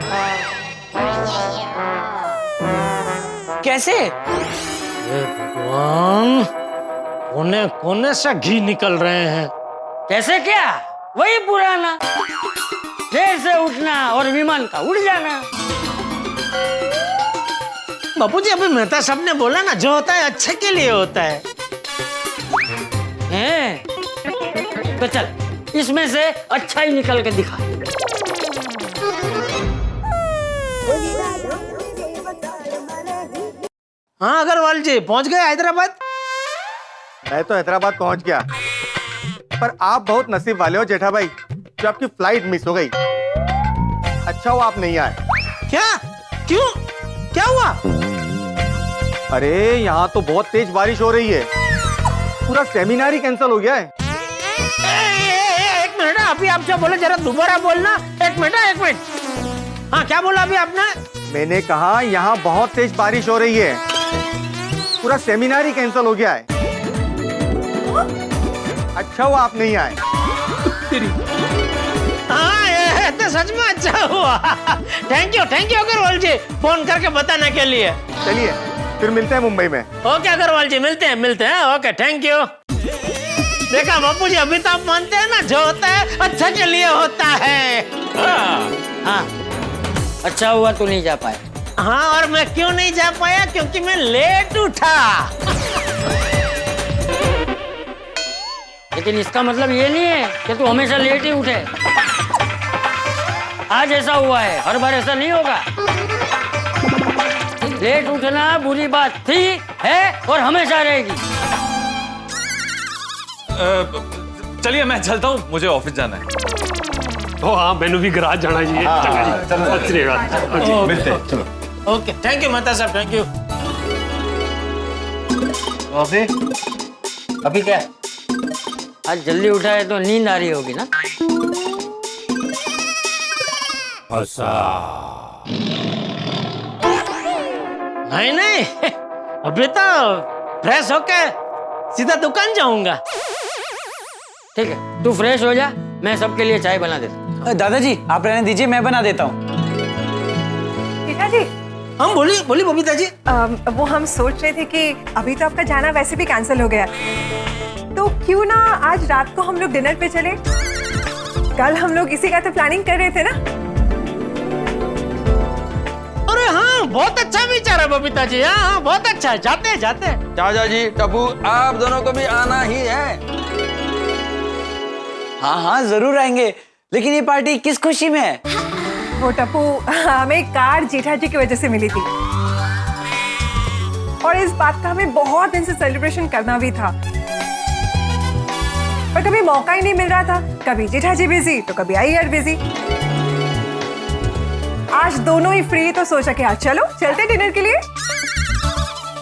कैसे? भगवान, कोने कोने से घी निकल रहे हैं। कैसे क्या? वही पुराना, देर से उठना और विमान का उड़ जाना। बापू जी अभी मेहता साहब ने बोला ना, जो होता है अच्छे के लिए होता है। तो चल इसमें से अच्छा ही निकल के दिखा। हाँ अग्रवाल जी पहुंच गए हैदराबाद? मैं तो हैदराबाद पहुंच गया, पर आप बहुत नसीब वाले हो जेठा भाई, जो आपकी फ्लाइट मिस हो गई। अच्छा हुआ आप नहीं आए। क्या? क्यों? क्या हुआ? अरे यहाँ तो बहुत तेज बारिश हो रही है, पूरा सेमिनार ही कैंसिल हो गया है। एक मिनट, अभी आप क्या बोले, जरा दोबारा बोलना। एक मिनट। हाँ क्या बोला अभी आपने? मैंने कहा यहाँ बहुत तेज बारिश हो रही है, पूरा सेमिनार ही कैंसिल हो गया है। अच्छा हुआ आप नहीं आए। हाँ ये तो सच में अच्छा हुआ। Thank you Agarwal ji, phone करके बताने के लिए। चलिए फिर मिलते हैं मुंबई में। ओके अग्रवाल जी, मिलते हैं। Okay thank you. देखा बापू जी, अभी तो आप मानते हैं ना, जो होता है अच्छा के लिए होता है। हाँ अच्छा हुआ तू नहीं जा पाया। हाँ और मैं क्यों नहीं जा पाया? क्योंकि मैं लेट उठा। लेकिन इसका मतलब ये नहीं है कि तू हमेशा लेट ही उठे। आज ऐसा हुआ है, हर बार ऐसा नहीं होगा। लेट उठना बुरी बात थी, है और हमेशा रहेगी। चलिए मैं चलता हूँ, मुझे ऑफिस जाना है। तो हाँ मैंने भी गराज जाना चाहिए। मिलते हैं, चलो। ओके थैंक यू मेहता साहब, थैंक यू। अभी क्या आज जल्दी उठा है तो नींद आ रही होगी ना? नहीं अभी तो फ्रेश होके सीधा दुकान जाऊंगा। ठीक है तू फ्रेश हो जा, मैं सबके लिए चाय बना देता हूँ। दादाजी आप रहने दीजिए, मैं बना देता हूँ। बबीता जी हम बोली बोली बबीता जी। वो हम सोच रहे थे कि अभी तो आपका जाना वैसे भी कैंसिल हो गया, तो क्यों ना आज रात को हम लोग डिनर पे चले। कल हम लोग इसी का तो प्लानिंग कर रहे थे ना। अरे हाँ, बहुत अच्छा विचार है बबीता जी। हाँ हाँ, बहुत अच्छा है, जाते हैं जाते हैं। चाचा जी, टप्पू, आप दोनों को भी आना ही है। हाँ हाँ जरूर आएंगे, लेकिन ये पार्टी किस खुशी में है? वो टप्पू, हमें कार जेठा जी की वजह से मिली थी और इस बात का हमें बहुत दिन से सेलिब्रेशन करना भी था, पर कभी मौका ही नहीं मिल रहा था। कभी जेठा जी बिजी तो कभी अय्यर बिजी। आज दोनों ही फ्री तो सोचा कि आज चलो चलते डिनर के लिए।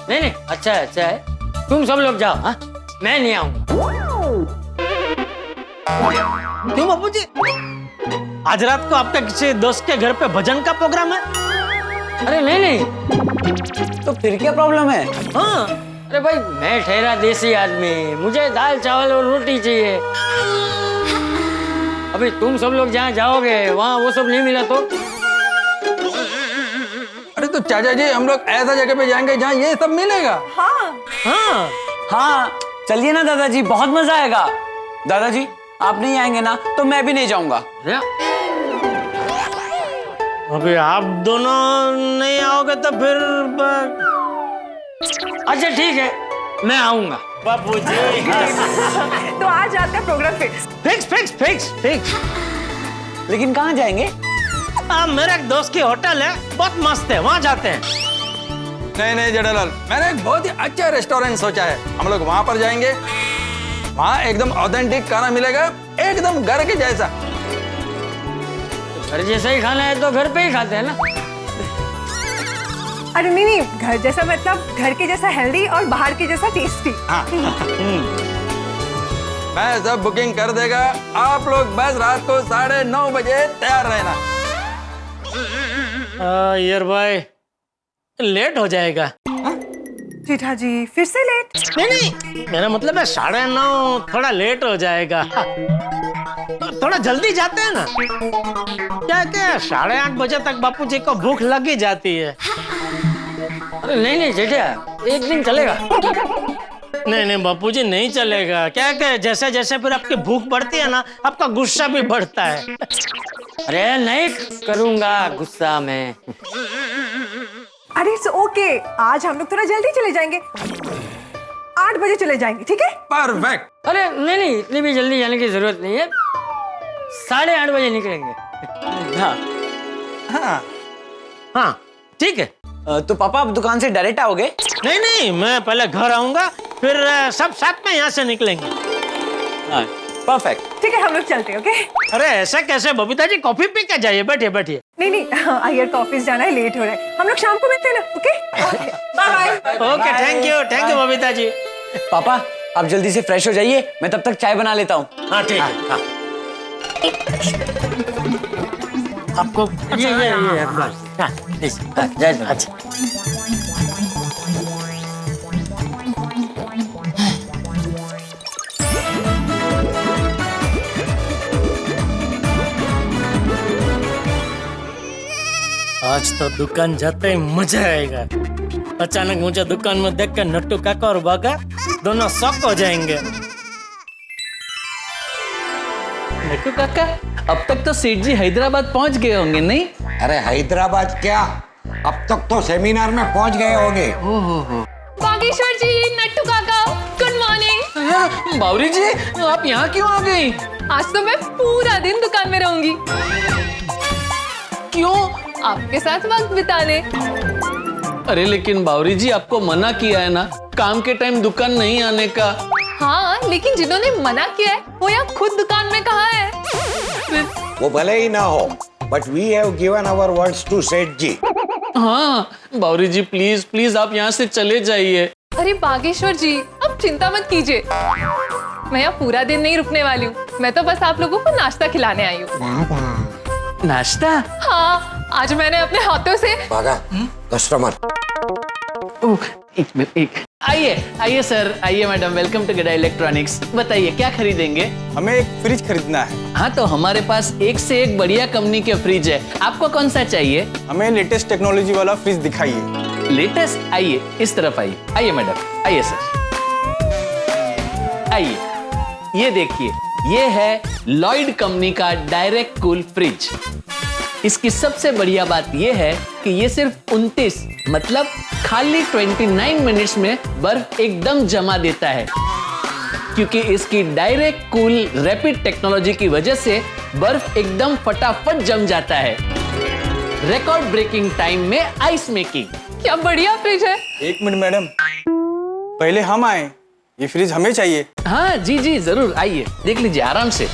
नहीं नहीं, अच्छा है अच्छा है, तुम सब लोग जाओ। हाँ, मैं नहीं आऊंगा। क्यों बापू जी? आज रात को आपका किसी दोस्त के घर पे भजन का प्रोग्राम है? अरे नहीं नहीं, तो फिर क्या प्रॉब्लम है? हाँ, अरे भाई मैं ठहरा देसी आदमी, मुझे दाल चावल और रोटी चाहिए। अभी तुम सब लोग जहाँ जाओगे वहाँ वो सब नहीं मिला तो? अरे तो चाचा जी, हम लोग ऐसा जगह पे जाएंगे जहाँ ये सब मिलेगा। हाँ हाँ हाँ चलिए ना दादाजी, बहुत मजा आएगा। दादाजी आप नहीं आएंगे ना तो मैं भी नहीं जाऊंगा। अभी आप दोनों नहीं आओगे तो फिर अच्छा ठीक है, मैं आऊंगा। बापू जी तो आज रात का programme fix. Fix fix fix fix. लेकिन कहाँ जाएंगे? मेरे एक दोस्त की होटल है, बहुत मस्त है, वहाँ जाते हैं। नहीं नहीं जेठालाल, मैंने एक बहुत ही अच्छा रेस्टोरेंट सोचा है। हम लोग वहां पर जाएंगे, वहां एकदम ऑथेंटिक खाना मिलेगा, एकदम घर के जैसा। घर जैसा ही खाना है तो घर पे ही खाते हैं ना। अरे नहीं नहीं, घर जैसा मतलब घर के जैसा हेल्दी और बाहर के जैसा टेस्टी। मैं सब बुकिंग कर देगा, आप लोग बस रात को 9:30 बजे तैयार रहना। यार भाई लेट हो जाएगा। जेठा जी फिर से लेट? नहीं नहीं, मेरा मतलब है 9:30 थोड़ा लेट हो जाएगा। थोड़ा जल्दी जाते हैं ना। क्या क्या 8:30 बजे तक बापू जी को भूख लग ही जाती है। अरे नहीं नहीं जेठा, एक दिन चलेगा। नहीं नहीं बापू जी, नहीं चलेगा। क्या क्या जैसे जैसे फिर आपकी भूख बढ़ती है ना, आपका गुस्सा भी बढ़ता है। अरे नहीं करूंगा गुस्सा मैं। अरे इट्स ओके, आज हम लोग थोड़ा जल्दी चले जाएंगे, 8 बजे चले जाएंगे, ठीक है? परफेक्ट। अरे नहीं नहीं, इतनी भी जल्दी जाने की जरूरत नहीं है, 8:30 बजे निकलेंगे। हाँ हाँ हाँ ठीक है। तो पापा आप दुकान से डायरेक्ट आओगे? नहीं नहीं, मैं पहले घर आऊंगा, फिर सब साथ में यहाँ से निकलेंगे। हाँ परफेक्ट। ठीक है, हम लोग चलते हैं, ओके? अरे ऐसा कैसे बबीता जी, कॉफी पी के जाइए, बैठिए बैठिए। नहीं नहीं, अय्यर को ऑफिस जाना है, लेट हो रहा है। हम लोग शाम को मिलते हैं ना, okay? Bye bye. Okay, thank you Babita ji. पापा आप जल्दी से फ्रेश हो जाइए, मैं तब तक चाय बना लेता हूँ। हाँ ठीक है। हाँ। आपको ये हाँ, प्लीज जय जय। अच्छा आज तो दुकान जाते ही मजा आएगा। अचानक मुझे दुकान में देखकर नट्टू काका और बाका दोनों शॉक हो जाएंगे। नट्टू काका, अब तक तो सेठ जी हैदराबाद पहुंच गए होंगे नहीं? अरे हैदराबाद क्या, अब तक तो सेमिनार में पहुंच गए होंगे। बागेश्वर जी, नट्टू काका, गुड मॉर्निंग। बावरी जी, आप यहाँ क्यों आ गई? आज तो मैं पूरा दिन दुकान में रहूंगी। क्यों? आपके साथ वक्त बिताने। अरे लेकिन बावरी जी, आपको मना किया है ना काम के टाइम दुकान नहीं आने का। हाँ, लेकिन जिन्होंने मना किया है वो यहाँ खुद दुकान में कहाँ है? वो भले ही ना हो, but we have given our words to सेठ जी। हाँ बावरी जी, प्लीज प्लीज आप यहाँ से चले जाइए। अरे बागेश्वर जी, अब चिंता मत कीजिए, मैं यहाँ पूरा दिन नहीं रुकने वाली हूँ। मैं तो बस आप लोगों को नाश्ता खिलाने आई हूँ। नाश्ता? हाँ, आज मैंने अपने हाथों से भागा कस्टमर। एक मिनट, एक आइए आइए सर, आइए मैडम, वेलकम टू गड़ा इलेक्ट्रॉनिक्स। बताइए क्या खरीदेंगे? हमें एक फ्रिज खरीदना है। हाँ तो हमारे पास एक से एक बढ़िया कंपनी के फ्रिज है, आपको कौन सा चाहिए? हमें लेटेस्ट टेक्नोलॉजी वाला फ्रिज दिखाइए। लेटेस्ट? आइए इस तरफ आइए, आइए मैडम, आइए सर, आइए। ये देखिए, ये है लॉयड कंपनी का डायरेक्ट कूल फ्रिज। इसकी सबसे बढ़िया बात यह है कि ये सिर्फ 29 मतलब खाली 29 मिनट्स में बर्फ एकदम जमा देता है, क्योंकि इसकी डायरेक्ट कूल रैपिड टेक्नोलॉजी की वजह से बर्फ एकदम फटाफट जम जाता है। रिकॉर्ड ब्रेकिंग टाइम में आइस मेकिंग। क्या बढ़िया फ्रिज है। एक मिनट मैडम, पहले हम आए, ये फ्रिज हमें चाहिए। हाँ जी जी जरूर, आइए देख लीजिए आराम से।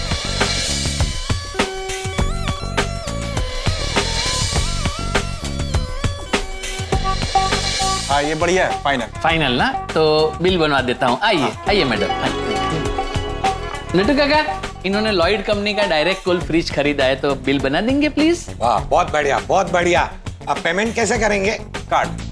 हाँ ये बढ़िया है, फाइनल। फाइनल ना, तो बिल बनवा देता हूँ। आइए आइए मैडम, नटू काका, इन्होंने लॉयड कंपनी का डायरेक्ट कूल फ्रिज खरीदा है, तो बिल बना देंगे प्लीज? वाह, बहुत बढ़िया, बहुत बढ़िया। अब पेमेंट कैसे करेंगे? कार्ड।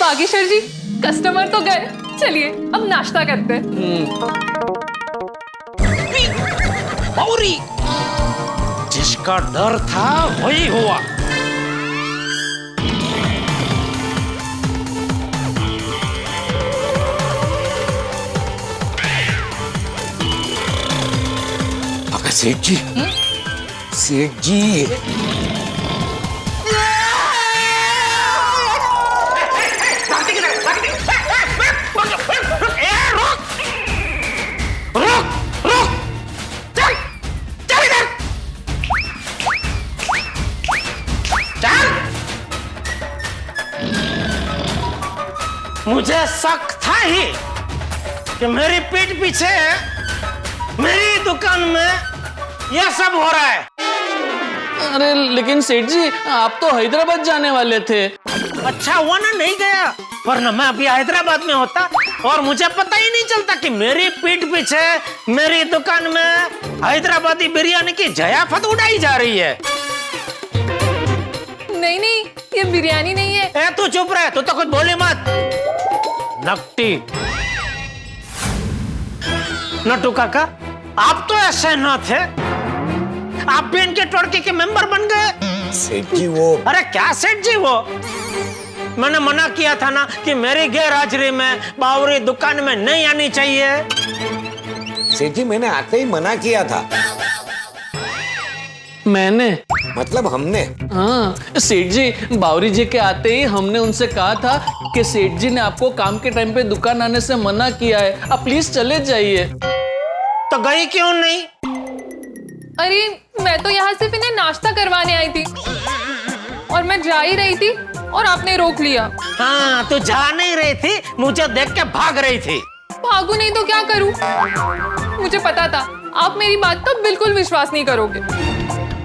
बागेश्वर जी, कस्टमर तो गए, चलिए अब नाश्ता करते हैं। बावरी, जिसका डर था वही हुआ। अगर सेठ जी, सेठ जी, मुझे शक था ही कि मेरी पीठ पीछे मेरी दुकान में यह सब हो रहा है। अरे लेकिन सेठ जी, आप तो हैदराबाद जाने वाले थे। अच्छा हुआ ना नहीं गया, वरना मैं अभी हैदराबाद में होता और मुझे पता ही नहीं चलता कि मेरी पीठ पीछे मेरी दुकान में हैदराबादी बिरयानी की जयाफत उड़ाई जा रही है। नहीं नहीं, ये बिरयानी नहीं है। ए तू चुप रहे, तू तो कुछ बोली मत। नकटी। नटू काका, आप तो ऐसे न थे, आप भी इनके टोटके के मेंबर बन गए। सेठ जी वो, अरे क्या सेठ जी वो, मैंने मना किया था ना कि मेरी गैर हाजिरी में बावरी दुकान में नहीं आनी चाहिए। सेठ जी मैंने आते ही मना किया था। मैंने मतलब हमने? हाँ सेठ जी, बावरी जी के आते ही हमने उनसे कहा था कि सेठ जी ने आपको काम के टाइम पे दुकान आने से मना किया है, आप प्लीज चले जाइए। तो गई क्यों नहीं? अरे मैं तो यहाँ सिर्फ इन्हें नाश्ता करवाने आई थी और मैं जा ही रही थी और आपने रोक लिया। हाँ तू जा नहीं रही थी, मुझे देख के भाग रही थी। भागू नहीं तो क्या करूं? मुझे पता था आप मेरी बात का बिल्कुल विश्वास नहीं करोगे।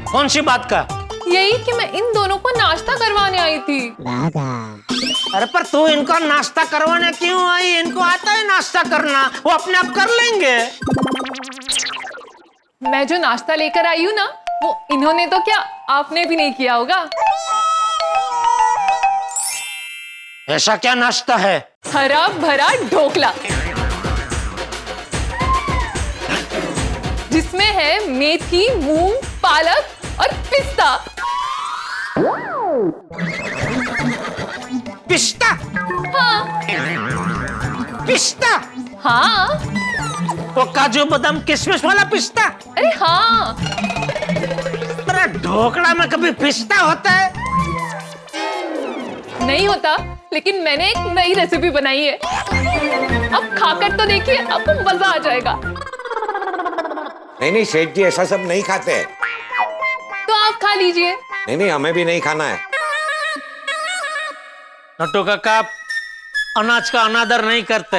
कौन सी बात का? यही कि मैं इन दोनों को नाश्ता करवाने आई थी। अरे पर तू इनको नाश्ता करवाने क्यों आई? इनको आता है नाश्ता करना, वो अपने आप कर लेंगे। मैं जो नाश्ता लेकर आई हूँ ना, वो इन्होंने तो क्या आपने भी नहीं किया होगा। ऐसा क्या नाश्ता है? हरा भरा ढोकला, जिसमें है मेथी, मूंग, पालक और पिस्ता। पिस्ता? हाँ। पिस्ता? हाँ। वो काजू बादाम किशमिश वाला पिस्ता? अरे हाँ। अरे ढोकला में कभी पिस्ता होता है? नहीं होता, लेकिन मैंने एक नई रेसिपी बनाई है। अब खाकर तो देखिए, आपको मजा आ जाएगा। नहीं नहीं सेठ जी, ऐसा सब नहीं खाते। तो आप खा लीजिए। नहीं नहीं, हमें भी नहीं खाना है। नट्टू काका, अनाज का अनादर नहीं करते।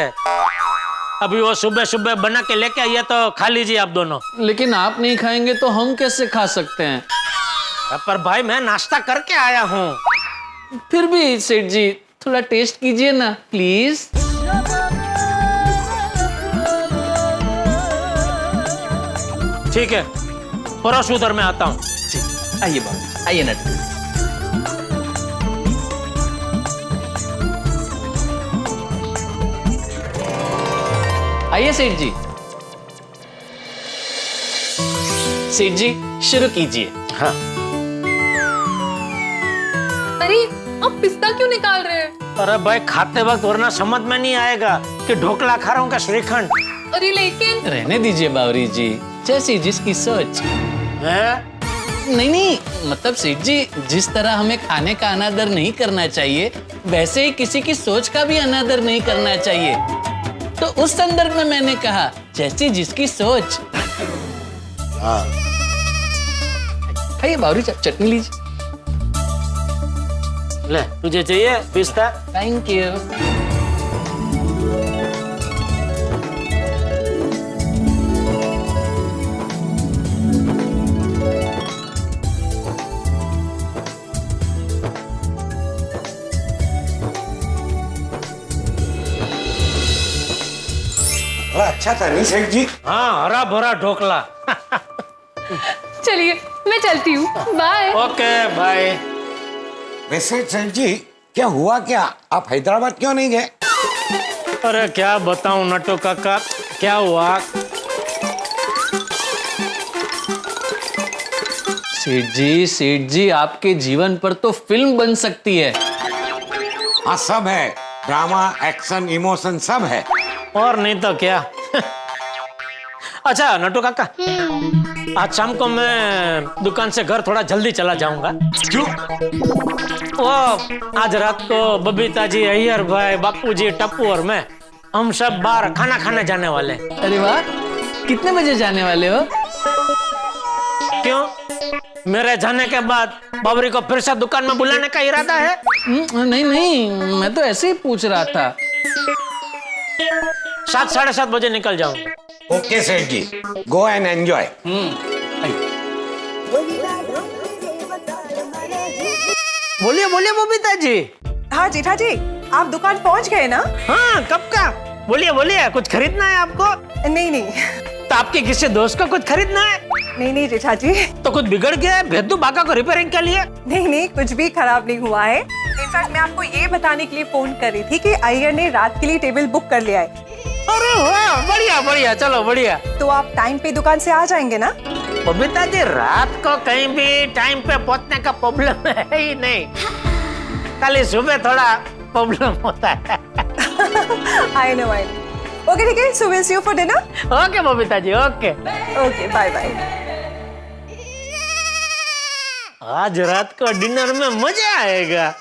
अभी वो सुबह सुबह बना के लेके आइए, तो खा लीजिए आप दोनों। लेकिन आप नहीं खाएंगे तो हम कैसे खा सकते हैं? पर भाई मैं नाश्ता करके आया हूँ। फिर भी सेठ जी, थोड़ा टेस्ट कीजिए ना प्लीज। ठीक है, परोस उधर मैं आता हूँ। आइए बाबू, आइए नटू। आइए सेठ जी। सेठ जी शुरू कीजिए। हाँ। अरे आप पिस्ता क्यों निकाल रहे हैं? अरे भाई खाते वक्त वरना समझ में नहीं आएगा कि ढोकला खा रहा हूँ का श्रीखंड। अरे लेकिन रहने दीजिए बावरी जी, जैसी जिसकी सोच है। नहीं, मतलब सेठ जी जिस तरह हमें खाने का अनादर नहीं करना चाहिए, वैसे ही किसी की सोच का भी अनादर नहीं करना चाहिए। तो उस संदर्भ में मैंने कहा जैसी जिसकी सोच। हाँ। आइए बावरी चटनी लीजिए। ले, तुझे चाहिए पिस्ता? Thank you. अच्छा था नहीं सेठ जी? हाँ, हरा भरा ढोकला। चलिए मैं चलती हूँ, बाय। Okay bye. वैसे सेठ जी क्या हुआ क्या, आप हैदराबाद क्यों नहीं गए? अरे क्या बताऊं नटू काका, क्या हुआ। सेठ जी आपके जीवन पर तो फिल्म बन सकती है। हाँ सब है, ड्रामा, एक्शन, इमोशन सब है। और नहीं तो क्या। अच्छा नटू काका, आज शाम को मैं दुकान से घर थोड़ा जल्दी चला जाऊंगा। क्यों? वो आज रात को बबीता जी, अय्यर भाई, बापू जी, टप्पू और मैं, हम सब बाहर खाना खाने जाने वाले। अरे वाह, कितने बजे जाने वाले हो? क्यों, मेरे जाने के बाद बाबरी को फिर से दुकान में बुलाने का इरादा है? नहीं, मैं तो ऐसे ही पूछ रहा था। 7, 7:30 बजे निकल जाऊंगा। ओके सेठ जी, गो एंड एंजॉय। बोलिए बोलिए बबीता जी। हाँ जेठा जी, आप दुकान पहुंच गए ना? हाँ, कब का? बोलिए बोलिए, कुछ खरीदना है आपको? नहीं। तो आपके किसी दोस्त को कुछ खरीदना है? नहीं जेठा जी। तो कुछ बिगड़ गया है, भेज दूं बाका को रिपेयरिंग के लिए? नहीं, कुछ भी खराब नहीं हुआ है। इनफैक्ट मैं आपको ये बताने के लिए फोन कर रही थी कि अय्यर ने रात के लिए टेबल बुक कर लिया है। अरे वाह, बढ़िया, चलो बढ़िया। तो आप टाइम पे दुकान से आ जाएंगे ना? बबीता जी, रात को कहीं भी टाइम पे पहुंचने का प्रॉब्लम है ही नहीं, कल सुबह थोड़ा प्रॉब्लम होता है। I know. ओके ठीक है, so we'll see you for dinner. Okay Babita ji, okay. Okay, bye. आज रात को डिनर में मजा आएगा।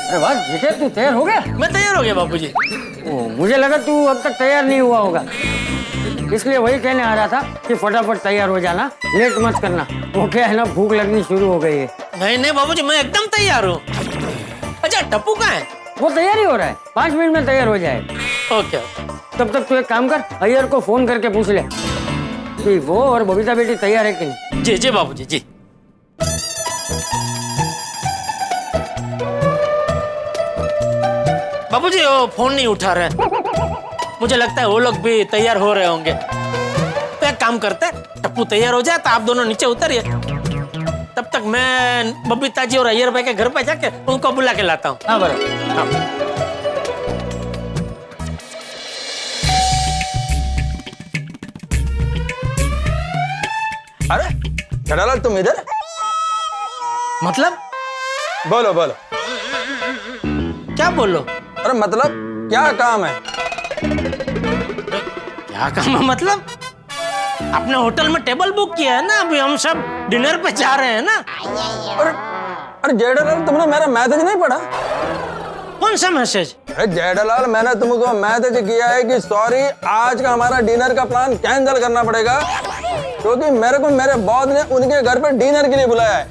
अरे वाह जेठे, तू तैयार हो गया? मैं तैयार हो गया बापूजी। मुझे लगा तू अब तक तैयार नहीं हुआ होगा, इसलिए वही कहने आ रहा था कि फटाफट तैयार हो जाना, लेट मत करना। वो क्या है ना, भूख लगनी शुरू हो गई है। नहीं बाबूजी, मैं एकदम तैयार हूँ। अच्छा टप्पू कहाँ है? वो तैयार ही हो रहा है, 5 मिनट में तैयार हो जाए। ओके। तब तक तू एक काम कर, अय्यर को फोन करके पूछ ले कि वो और बबीता बेटी तैयार है कि नहीं। जी बाबूजी जी। बाबूजी वो फोन नहीं उठा रहे, मुझे लगता है वो लोग भी तैयार हो रहे होंगे। तो एक काम करते हैं, टप्पू तैयार हो जाए तो आप दोनों नीचे उतरिए, तब तक मैं बबीता जी और अय्यर भाई के घर पे जाके उनको बुला के लाता हूँ। हाँ बराबर। अरे जड़ालाल, तुम इधर? मतलब? बोलो क्या बोलो? अरे मतलब क्या काम है? क्या काम है मतलब? आपने होटल में टेबल बुक किया है ना, अभी हम सब डिनर पे जा रहे हैं ना। अरे जेठालाल, तुमने मेरा मैसेज नहीं पढ़ा? कौन सा मैसेज? अरे जेठालाल, मैंने तुमको मैसेज किया है कि सॉरी, आज का हमारा डिनर का प्लान कैंसिल करना पड़ेगा, क्योंकि मेरे को मेरे बॉस ने उनके घर पर डिनर के लिए बुलाया है,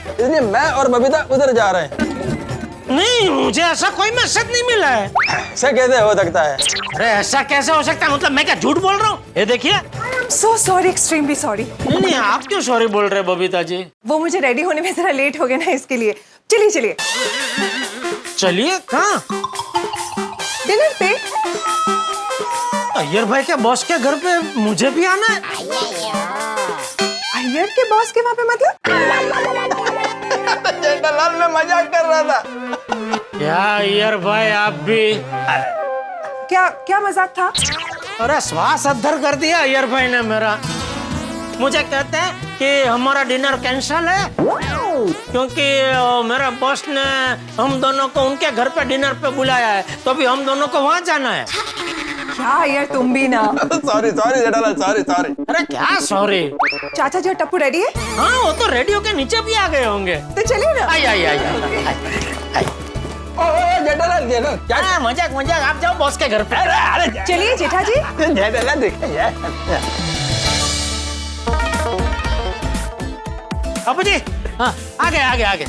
इसलिए मैं और बबीता उधर जा रहे हैं। नहीं, मुझे ऐसा कोई मैसेज नहीं मिला है। ऐसा कैसे हो सकता है? अरे ऐसा कैसे हो सकता है, मतलब मैं क्या झूठ बोल रहा हूँ? ये देखिए। So sorry, extremely sorry. नहीं, आप क्यों सॉरी बोल रहे हैं बबीता जी? वो मुझे रेडी होने में जरा लेट हो गया ना, इसके लिए। चलिए चलिए कहाँ? डिनर पे। अय्यर भाई के बॉस के घर पे मुझे भी आना है? अय्यर के बॉस के वहाँ पे मतलब? जेठालाल मैं मजाक कर रहा था। क्या अय्यर भाई आप भी? क्या क्या मजाक था? अरे श्वास अद्धर कर दिया अय्यर भाई ने मेरा। मुझे कहते हैं कि हमारा डिनर कैंसल है क्योंकि मेरे बॉस ने हम दोनों को उनके घर पे डिनर पे बुलाया है, तो अभी हम दोनों को वहाँ जाना है। क्या यार तुम भी ना। Sorry sorry Jethalal, sorry sorry. अरे क्या सॉरी? चाचा जी और टप्पू रेडी है? हाँ वो तो रेडियो के नीचे भी आ गए होंगे। तो चलिए ना। आई आई आई जेठालाल क्या मजाक मजाक, आप जाओ बॉस के घर पे। चलिए जेठा जी। जेठालाल देखिए बापू जी, हाँ आगे आगे आगे।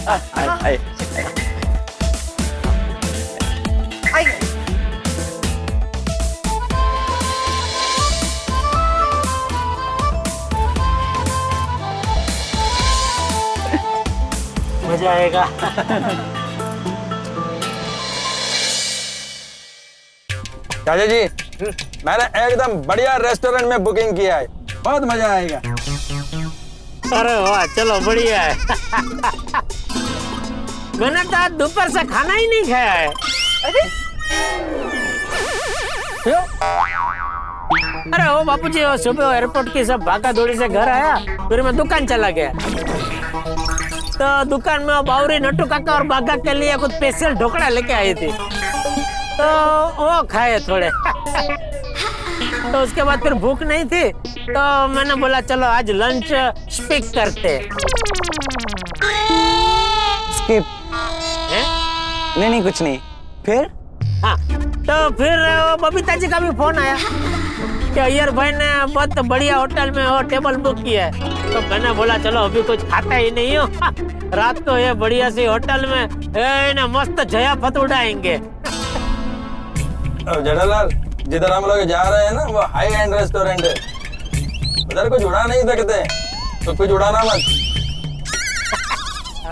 मजा आएगा। चाचा जी मैंने एकदम बढ़िया रेस्टोरेंट में बुकिंग किया है, बहुत मजा आएगा। अरे वाह, चलो बढ़िया है। मैंने तो आज दोपहर से खाना ही नहीं खाया है। अरे वो बापूजी, वो सुबह एयरपोर्ट की सब भागा दौड़ी से घर आया, फिर मैं दुकान चला गया। तो दुकान में वो बावरी नट्टू काका और बागा के लिए कुछ स्पेशल ढोकड़ा लेके आई थी, तो वो खाए थोड़े। तो उसके बाद फिर भूख नहीं थी, तो मैंने बोला चलो आज लंच स्पिक करते। स्किप? नहीं कुछ नहीं। फिर? हाँ, तो फिर बबीता जी का भी फोन आया कि अय्यर भाई ने बहुत बढ़िया होटल में वो टेबल बुक किया है। तो मैंने बोला चलो अभी कुछ खाता ही नहीं हो, रात को ये बढ़िया सी होटल में मस्त जयाफत उड़ाएंगे। जेठालाल जिधर हम लोग जा रहे हैं ना वो हाई एंड रेस्टोरेंट है, उधर कुछ उड़ा नहीं सकते, तो कुछ उड़ाना मत।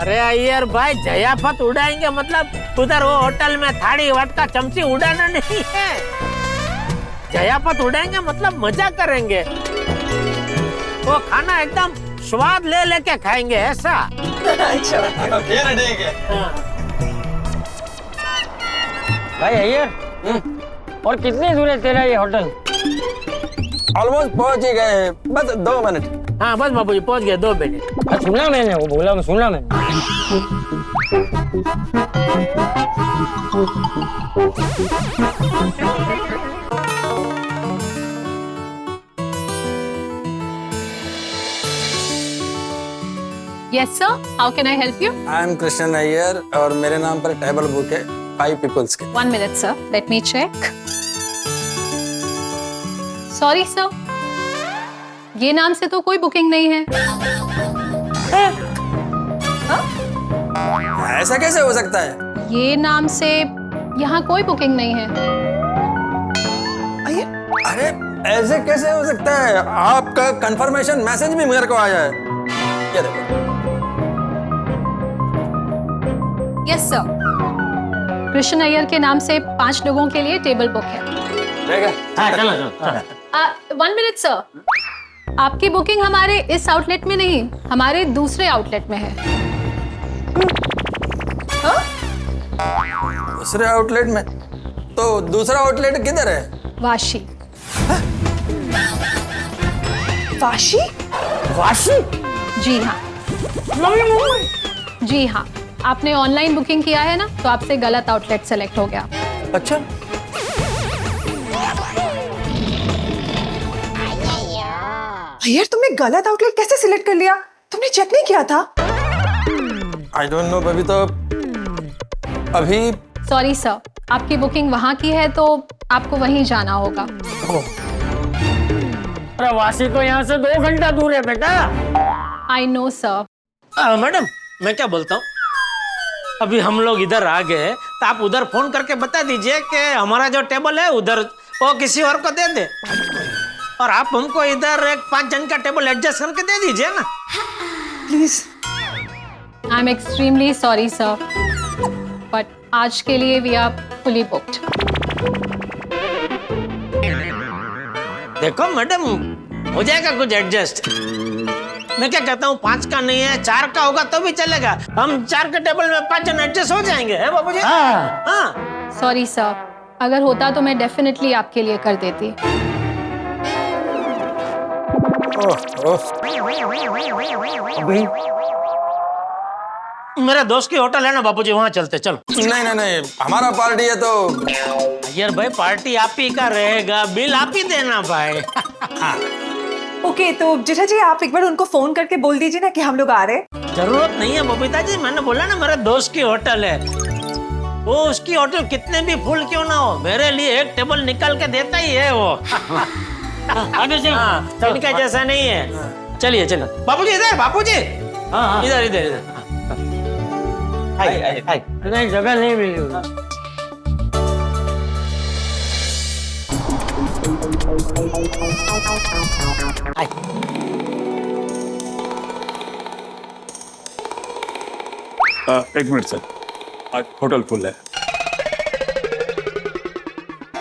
अरे अय्यर भाई जयाफत उड़ाएंगे मतलब उधर वो होटल में थाली वटका चमची उड़ाना नहीं है। जयाफत उड़ाएंगे मतलब मजा करेंगे, वो खाना एकदम स्वाद ले लेके खाएंगे ऐसा। अच्छा फिर ठीक है। भाई अय्यर, और कितनी दूर है तेरा ये होटल? ऑलमोस्ट पहुंच ही गए हैं, बस 2 मिनट। हाँ बस बाबूजी पहुंच गए, 2 मिनट। सुना मैंने, वो बोला मैं सुना मैंने। Yes sir, how can I help you? I am Krishna Iyer और मेरे नाम पर टेबल बुक है 5 पीपल्स के। 1 minute sir, let me check. Sorry sir, ये नाम से तो कोई बुकिंग नहीं है। ऐसा कैसे हो सकता है? ये नाम से यहाँ कोई बुकिंग नहीं है। अरे ऐसे कैसे हो सकता है? आपका कंफर्मेशन मैसेज भी मेरे को आया है, ये देखो। यस सर, कृष्ण अय्यर के नाम से 5 लोगों के लिए टेबल बुक है। हाँ चलो चलो। 1 minute सर, आपकी बुकिंग हमारे इस आउटलेट में नहीं, हमारे दूसरे आउटलेट में है। दूसरे आउटलेट में? तो दूसरा आउटलेट किधर है? वाशी। वाशी? वाशी? जी हाँ। जी हाँ, आपने ऑनलाइन बुकिंग किया है ना, तो आपसे गलत आउटलेट सेलेक्ट हो गया। अच्छा। अय्यर तुमने गलत आउटलेट कैसे सिलेक्ट कर लिया? तुमने चेक नहीं किया था? आई डोंट नो अभी तो अभी। सॉरी सर, आपकी बुकिंग वहाँ की है तो आपको वहीं जाना होगा। अरे वाशी तो यहाँ से 2 घंटा दूर है बेटा। I know sir. मैडम मैं क्या बोलता हूँ, अभी हम लोग इधर आ गए तो आप उधर फोन करके बता दीजिए कि हमारा जो टेबल है उधर वो किसी और को दे दे, और आप हमको इधर एक 5 जन का टेबल एडजस्ट करके दे दीजिए ना please. I am extremely sorry sir, but आज के लिए वी आर फुली बुक्ड। देखो मैडम, हो जाएगा कुछ एडजस्ट। मैं क्या कहता हूँ, 5 का नहीं है, 4 का होगा तो भी चलेगा। हम 4 के टेबल में 5 जन एडजस्ट हो जाएंगे, है बाबूजी? हाँ। सॉरी सर, अगर होता तो मैं डेफिनेटली आपके लिए कर देती। अभी मेरे दोस्त की होटल है ना बाबूजी, वहाँ चलते, चलो। नहीं, हमारा पार्टी है तो। यार भाई, पार्टी आप ही का रहेगा, बिल आप ही देना भाई। ओके, तो जेठा जी आप एक बार उनको फोन करके बोल दीजिए ना कि हम लोग आ रहे हैं। जरूरत नहीं है बबीता जी, मैंने बोला ना मेरे दोस्त की होटल है। वो उसकी होटल कितने भी फुल क्यों ना हो, मेरे लिए एक टेबल निकाल के देता ही है वो। आगे चलो, इनका जैसा नहीं है। चलिए चलो बापूजी, इधर बापूजी, इधर इधर इधर। नहीं, जगह नहीं मिली। एक मिनट सर, आज होटल फुल है।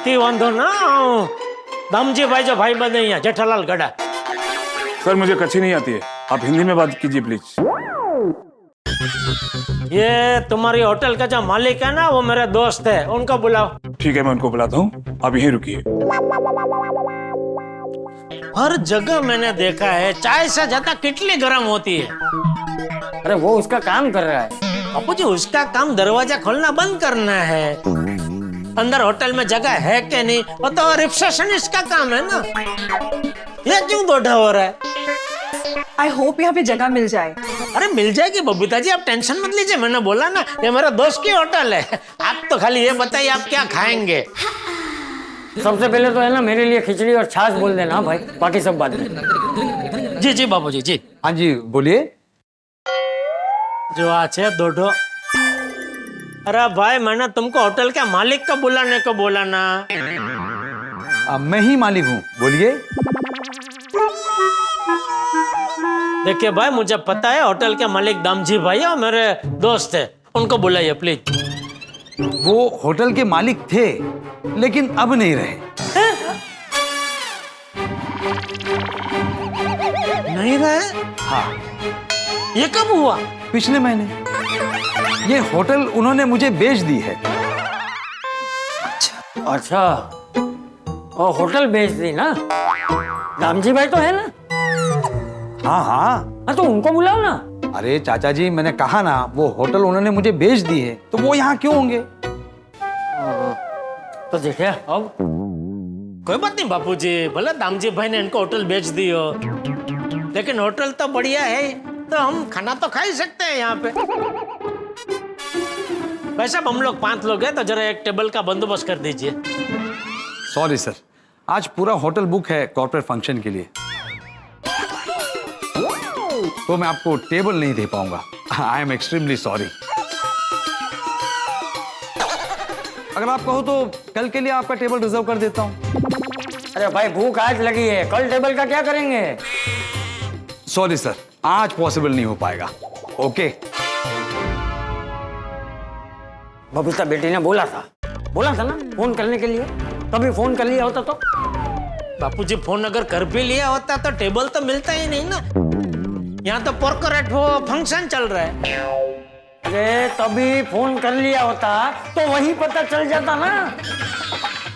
की वांधो ना, दामजी भाई जो भाई बने यहाँ जेठालाल गड़ा। सर मुझे कच्ची नहीं आती है, आप हिंदी में बात कीजिए प्लीज। ये तुम्हारी होटल का जो मालिक है ना, वो मेरे दोस्त है, उनको बुलाओ। ठीक है, मैं उनको बुलाता हूँ, आप यहीं रुकिए। हर जगह मैंने देखा है, चाय से ज्यादा किटली गर्म होती है। अरे वो उसका काम कर रहा है। बापूजी, उसका काम दरवाजा खोलना बंद करना है। अंदर होटल में जगह है कि नहीं, वो तो रिसेप्शनिस्ट का काम है ना। ये क्यों दोढ़ा हो रहा है? आई होप यहाँ पे जगह मिल जाए। अरे मिल जाएगी बबीता जी, आप टेंशन मत लीजिए। मैंने बोला ना, ये मेरा दोस्त की होटल है। आप तो खाली ये बताइए आप क्या खाएंगे। सबसे पहले तो है ना, मेरे लिए खिचड़ी और छाछ बोल देना भाई, बाकी सब बाद में। जी जी बाबूजी जी। हाँ जी बोलिए। जो आज है दोढ़ो। अरे भाई, मैंने तुमको होटल के मालिक को बुलाने को बोला ना। मैं ही मालिक हूँ, बोलिए। देखिए भाई, मुझे पता है होटल के मालिक दामजी भाई और मेरे दोस्त है, उनको बुलाइए प्लीज। वो होटल के मालिक थे, लेकिन अब नहीं रहे। नहीं रहे? हाँ। ये कब हुआ? पिछले महीने। ये होटल उन्होंने मुझे बेच दी है। अच्छा, और होटल बेच दी ना? दामजी भाई तो है ना? हाँ हाँ। तो उनको बुलाओ ना। अरे चाचा जी, मैंने कहा ना, वो होटल उन्होंने मुझे बेच दी है, तो वो यहाँ क्यों होंगे? तो देखिए अब। कोई बात नहीं बापूजी, भले दामजी भाई ने इनको होटल बेच दी हो, लेकिन होटल तो बढ़िया है, तो हम खाना तो खा ही सकते हैं यहाँ पे। वैसे हम लोग 5 लोग हैं, तो जरा एक टेबल का बंदोबस्त कर दीजिए। सॉरी सर, आज पूरा होटल बुक है कॉर्पोरेट फंक्शन के लिए, तो मैं आपको टेबल नहीं दे पाऊंगा। I am extremely sorry. अगर आप कहो तो कल के लिए आपका टेबल रिजर्व कर देता हूं। अरे भाई, भूख आज लगी है, कल टेबल का क्या करेंगे? सॉरी सर, आज पॉसिबल नहीं हो पाएगा। ओके। बबीता बेटी ने बोला था ना फोन करने के लिए, कभी फोन कर लिया होता तो? बापूजी, फोन अगर कर भी लिया होता तो टेबल तो मिलता ही नहीं ना। यहाँ तो कॉर्पोरेट वो फंक्शन चल रहा है। अरे तभी फोन कर लिया होता तो वही पता चल जाता ना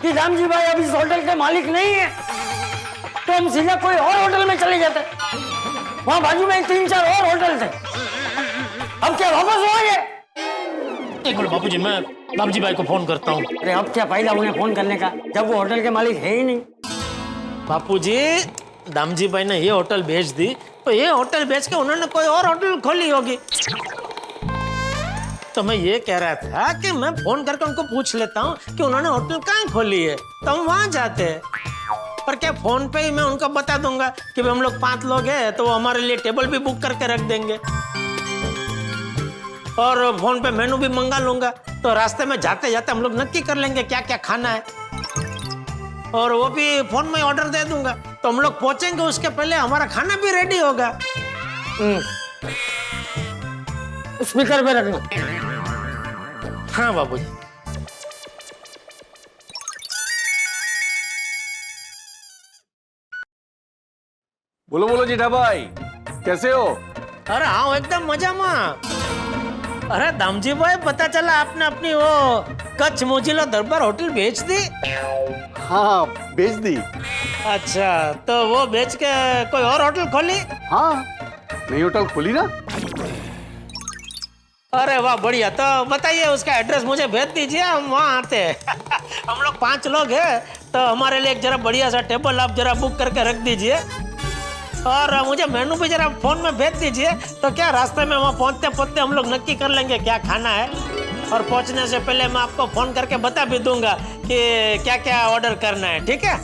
कि दामजी भाई अब इस होटल के मालिक नहीं है, तो हम सीधा कोई और होटल में चले जाते। वहां बाजू में 3-4 और होटल थे। अब क्या वापस हो गए? एक मिनट बापूजी, मैं दामजी भाई को फोन करता हूँ। अरे अब क्या फायदा उन्हें फोन करने का, जब वो होटल के मालिक है ही नहीं। बापूजी, दामजी भाई ने ये होटल बेच दी, तो ये होटल बेच के उन्होंने कोई और होटल खोली होगी। तो मैं ये कह रहा था कि मैं फोन करके उनको पूछ लेता हूँ कि उन्होंने होटल कहाँ खोली है, तो हम वहां जाते हैं। पर क्या फोन पे ही मैं उनको बता दूंगा कि हम लोग 5 लोग हैं, तो वो हमारे लिए टेबल भी बुक करके रख देंगे, और फोन पे मेनू भी मंगा लूंगा। तो रास्ते में जाते जाते हम लोग नक्की कर लेंगे क्या क्या खाना है, और वो भी फोन में ऑर्डर दे दूंगा। तो हम लोग पहुंचेंगे, उसके पहले हमारा खाना भी रेडी होगा। स्पीकर पे रखना। हाँ बाबूजी। बोलो बोलो जेठा भाई, कैसे हो? अरे हाँ एकदम मजा में। अरे दामजी भाई, पता चला आपने अपनी वो कच्छ मोजिला दरबार होटल बेच दी? हाँ बेच दी। अच्छा, तो वो बेच के कोई और होटल खोली? हाँ नई होटल खोली ना। अरे वाह बढ़िया। तो बताइए उसका एड्रेस मुझे भेज दीजिए, हम वहाँ आते हैं। हम लोग 5 लोग हैं, तो हमारे लिए एक जरा बढ़िया सा टेबल आप जरा बुक करके रख दीजिए, और मुझे मेनू भी जरा फोन में भेज दीजिए। तो क्या रास्ते में वहाँ पहुँचते पहुँचते हम लोग नक्की कर लेंगे क्या खाना है, और पहुँचने से पहले मैं आपको फोन करके बता भी दूंगा कि क्या क्या ऑर्डर करना है, ठीक है?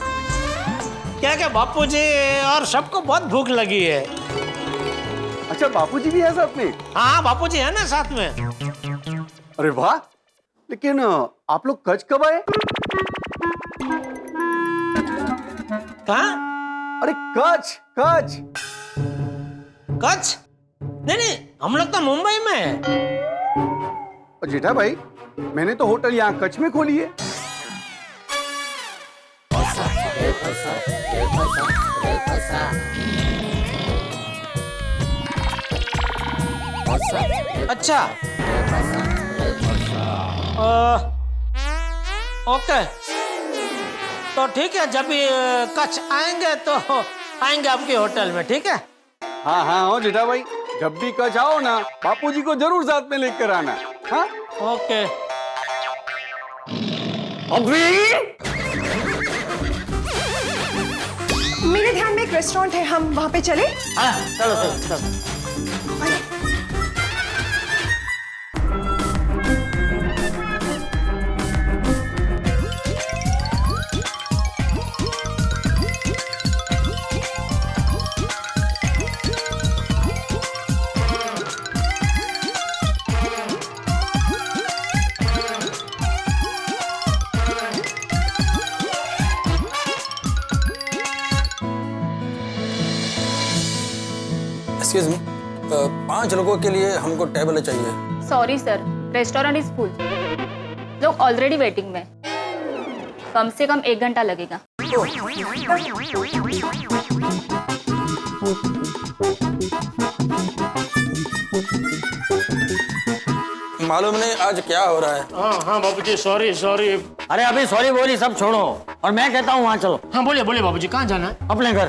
क्या बापूजी और सबको बहुत भूख लगी है। अच्छा बापूजी भी है साथ में? हाँ बापूजी है ना साथ में। अरे वाह, लेकिन आप लोग कच्छ कब आए? कहाँ? अरे कच्छ कच्छ कच्छ? नहीं, हम लोग तो मुंबई में है। और जेठा भाई, मैंने तो होटल यहाँ कच्छ में खोली है। अच्छा, ओके, तो ठीक है, जब भी कच्छ आएंगे तो आएंगे आपके होटल में, ठीक है? हाँ हाँ हो जेठा भाई, जब भी कच्छ आओ ना, बापूजी को जरूर साथ में लेकर आना। हाँ ओके। मेरे ध्यान में एक रेस्टोरेंट है, हम वहाँ पे चले? हाँ चलो चलो चलो। एक्सक्यूज मी, 5 लोगों के लिए हमको टेबल चाहिए। Sorry sir, restaurant is full. लोग ऑलरेडी वेटिंग में, कम से कम 1 घंटा लगेगा। मालूम नहीं आज क्या हो रहा है। हाँ बाबूजी, सॉरी सॉरी। अरे अभी सॉरी बोली सब छोड़ो, और मैं कहता हूँ वहाँ चलो। हाँ बोलिए बोलिए बाबूजी, कहाँ जाना है? अपने घर।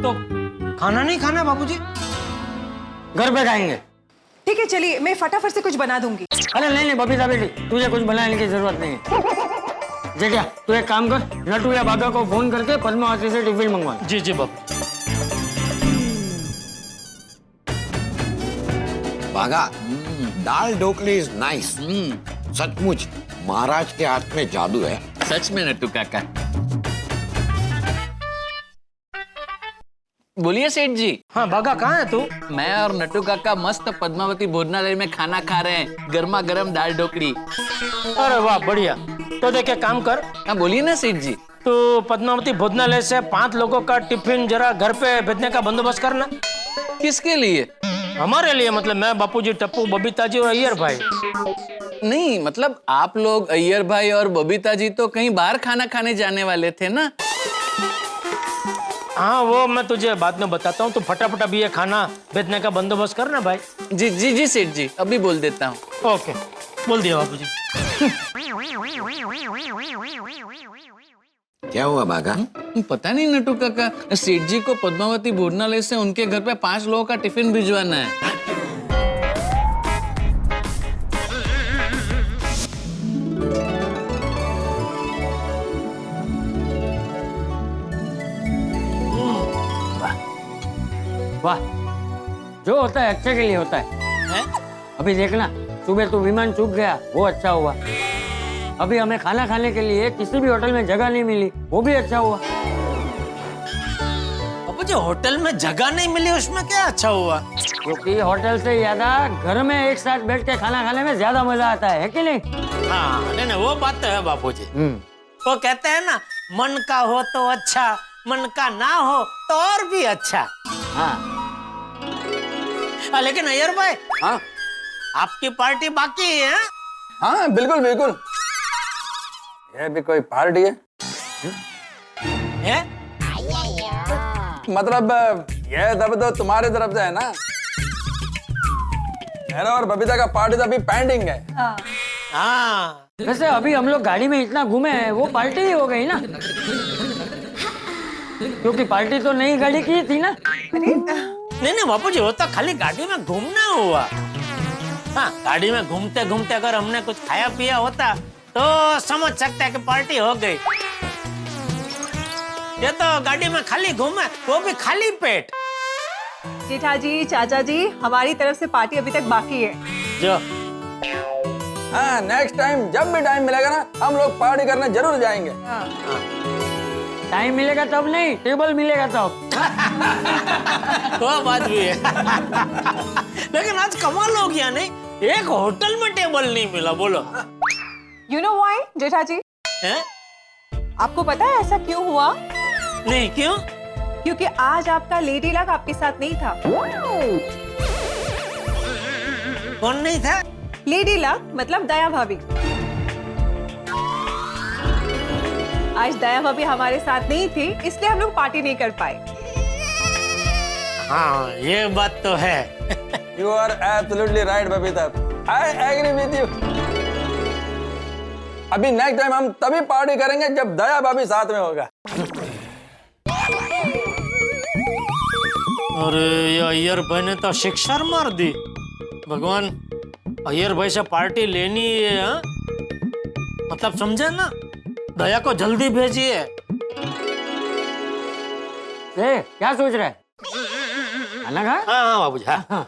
तो खाना नहीं खाना बाबूजी? घर पे खाएंगे। ठीक है चलिए, मैं फटाफट से कुछ बना दूंगी। अरे नहीं बबीता बेटी, तुझे कुछ बनाने की जरूरत नहीं है। जेठा तू एक काम कर, नटू या बागा को फोन करके पद्मावती से टिफिन मंगवा। जी जी बाबू। बागा, दाल ढोकली इज नाइस। सचमुच महाराज के हाथ में जादू है। सच में नट्टू काका। बोलिए सेठ जी। हाँ बागा, कहाँ है तू? मैं और नट्टू काका मस्त पद्मावती भोजनालय में खाना खा रहे हैं, गर्मा गर्म दाल ढोकली। अरे वाह बढ़िया। तो देखिए काम कर। हाँ बोलिए ना सेठ जी। तो पद्मावती भोजनालय से 5 लोगों का टिफिन जरा घर पे भेजने का बंदोबस्त करना। किसके लिए? हमारे लिए, मतलब मैं, बापूजी, टप्पू, बबीता जी और अय्यर भाई। नहीं मतलब आप लोग अय्यर भाई और बबीता जी तो कहीं बाहर खाना खाने जाने वाले थे ना? हाँ वो मैं तुझे बाद में बताता हूँ, तो फटाफट अभी ये खाना भेजने का बंदोबस्त करना भाई। जी जी जी सेठ जी, अभी बोल देता हूँ। ओके, बोल दिया बापूजी। क्या हुआ बागा? पता नहीं नट्टू काका, सेठ जी को पद्मावती भोजनालय से उनके घर पे 5 लोगों का टिफिन भिजवाना है। वाह, जो होता है अच्छे के लिए होता है? अभी देखना, सुबह तू विमान चूक गया, वो अच्छा हुआ। अभी हमें खाना खाने के लिए किसी भी होटल में जगह नहीं मिली, वो भी अच्छा हुआ। अब जो होटल में जगह नहीं मिली उसमें क्या अच्छा हुआ? क्योंकि होटल से ज्यादा घर में एक साथ बैठ के खाना खाने में ज्यादा मजा आता है कि नहीं? हाँ नहीं वो बात तो है बापूजी। वो कहते हैं ना, मन का हो तो अच्छा, मन का ना हो तो और भी अच्छा। हाँ लेकिन अय्यर भाई, हाँ आपकी पार्टी बाकी है? हाँ बिल्कुल बिल्कुल, ये भी कोई पार्टी है? मतलब ये दब तो तुम्हारी तरफ से है ना। मेरा और बबीता का पार्टी तो अभी पेंडिंग है। हाँ वैसे अभी हम लोग गाड़ी में इतना घूमे हैं, वो पार्टी ही हो गई ना, क्योंकि पार्टी तो नई गाड़ी की थी ना। नहीं बापूजी, वो तो खाली गाड़ी में घूमना हुआ। हाँ, गाड़ी में घूमते घूमते अगर हमने कुछ खाया पिया होता तो समझ सकते हैं कि पार्टी हो गई। ये तो गाड़ी में खाली घूमे, वो भी खाली पेट। जेठा जी, चाचा जी, हमारी तरफ से पार्टी अभी तक बाकी है। जो हाँ, नेक्स्ट टाइम जब भी टाइम मिलेगा ना, हम लोग पार्टी करने जरूर जाएंगे। टाइम मिलेगा तब नहीं, टेबल मिलेगा तब। वो बात भी है। लेकिन आज कमाल हो गया, नहीं एक होटल में टेबल नहीं मिला। बोलो You know why, जेठा जी? हैं? आपको पता है ऐसा क्यों हुआ? नहीं, क्यों? क्योंकि आज आपका लेडी लक आपके साथ नहीं था। कौन नहीं था? लेडी लक मतलब दया भाभी। आज दया भाभी हमारे साथ नहीं थी, इसलिए हम लोग पार्टी नहीं कर पाए। हाँ, ये बात तो है। You are absolutely right, Babita. I agree with you। अभी नेक्स्ट टाइम हम तभी पार्टी करेंगे जब दया भाभी साथ में होगा। अरे ये अय्यर भाई ने तो शिक्षा मार दी। भगवान, अय्यर भाई से पार्टी लेनी है। हाँ? मतलब समझे ना, दया को जल्दी भेजिए। क्या सोच रहा है? खाना खा? हाँ बाबूजी, हाँ।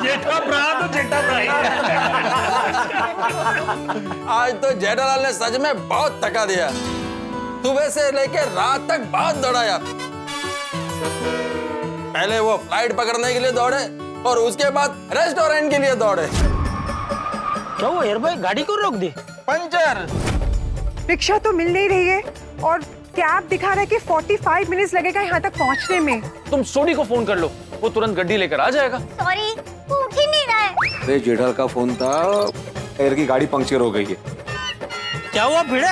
जेठा भरा तो जेठा भरा। आज तो जेठालाल ने सच में बहुत थका दिया। सुबह से लेकर रात तक बहुत दौड़ाया। पहले वो फ्लाइट पकड़ने के लिए दौड़े और उसके बाद रेस्टोरेंट के लिए दौड़े। क्या वो अय्यर भाई गाड़ी को रोक दी? पंचर। रिक्शा तो मिल नहीं रही है और कैब दिखा रहा है कि 45 मिनट्स लगेगा यहाँ तक पहुँचने में। तुम सोनी को फोन कर लो, वो तुरंत गड्डी लेकर आ जाएगा। सॉरी, वो उठ ही नहीं रहा है। अरे जेठालाल का फोन था, एयर की गाड़ी पंक्चर हो गई है। क्या हुआ भिड़े?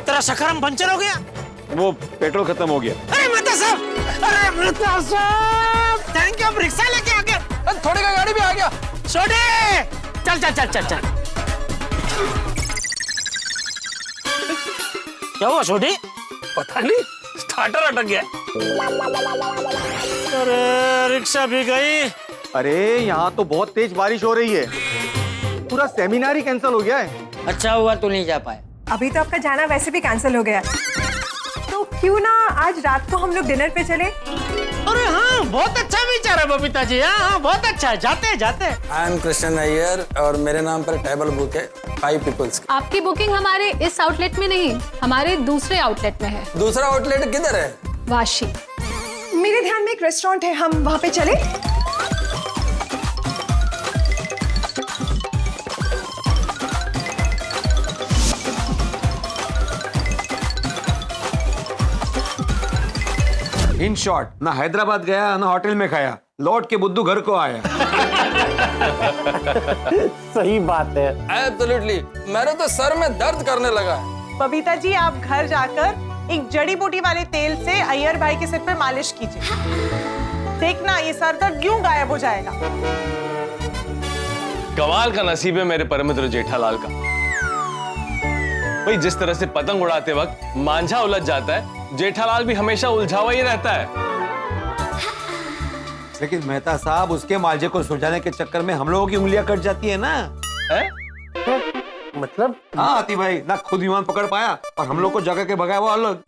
तेरा सखरम पंचर हो गया? वो पेट्रोल खत्म हो गया। अरे मेहता साहब, अरे मेहता साहब, थैंक यू, रिक्शा लेके आ गया। थोड़ी का गाड़ी भी आ गया। छोटे, चल चल चल चल चल। क्या हुआ छोटी? पता नहीं, स्टार्टर अटक गया। अरे रिक्शा भी गई। अरे यहाँ तो बहुत तेज बारिश हो रही है, पूरा सेमिनार ही कैंसिल हो गया है। अच्छा हुआ तू नहीं जा पाया। अभी तो आपका जाना वैसे भी कैंसिल हो गया, तो क्यों ना आज रात को हम लोग डिनर पे चले? अरे हाँ, बहुत अच्छा विचार है बबीता जी। हाँ, बहुत अच्छा है, जाते हैं जाते हैं। आई एम कृष्ण अय्यर और मेरे नाम पर टेबल बुक है 5 पीपल्स। आपकी बुकिंग हमारे इस आउटलेट में नहीं, हमारे दूसरे आउटलेट में है। दूसरा आउटलेट किधर है? वाशी। मेरे ध्यान में एक रेस्टोरेंट है, हम वहाँ पे चले? इन शॉर्ट, ना हैदराबाद गया ना होटल में खाया, लौट के बुद्धू घर को आया। सही बात है। एब्सोल्युटली, मेरे तो सर में दर्द करने लगा है। बबीता जी, आप घर जाकर एक जड़ी बूटी वाले तेल से अय्यर भाई के सिर पे मालिश कीजिए। देखना ये सर दर्द यूं गायब हो जाएगा। कमाल का नसीब है मेरे परम मित्र जेठालाल का। भाई जिस तरह से पतंग उड़ाते वक्त मांझा उलझ जाता है, जेठालाल भी हमेशा उलझा हुआ ही रहता है। लेकिन मेहता साहब, उसके मांझे को सुलझाने के चक्कर में हम लोगों की उंगलियां कट जाती है ना। है? मतलब? हाँ आती भाई, ना खुद विमान पकड़ पाया और हम लोग को जगह के भगाया वो अलग।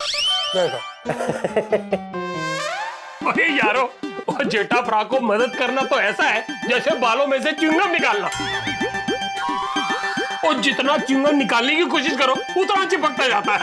अरे यारो, वो जेठा भरा को मदद करना तो ऐसा है जैसे बालों में से च्युइंगम निकालना। और जितना च्युइंगम निकालने की कोशिश करो, उतना चिपकता जाता है।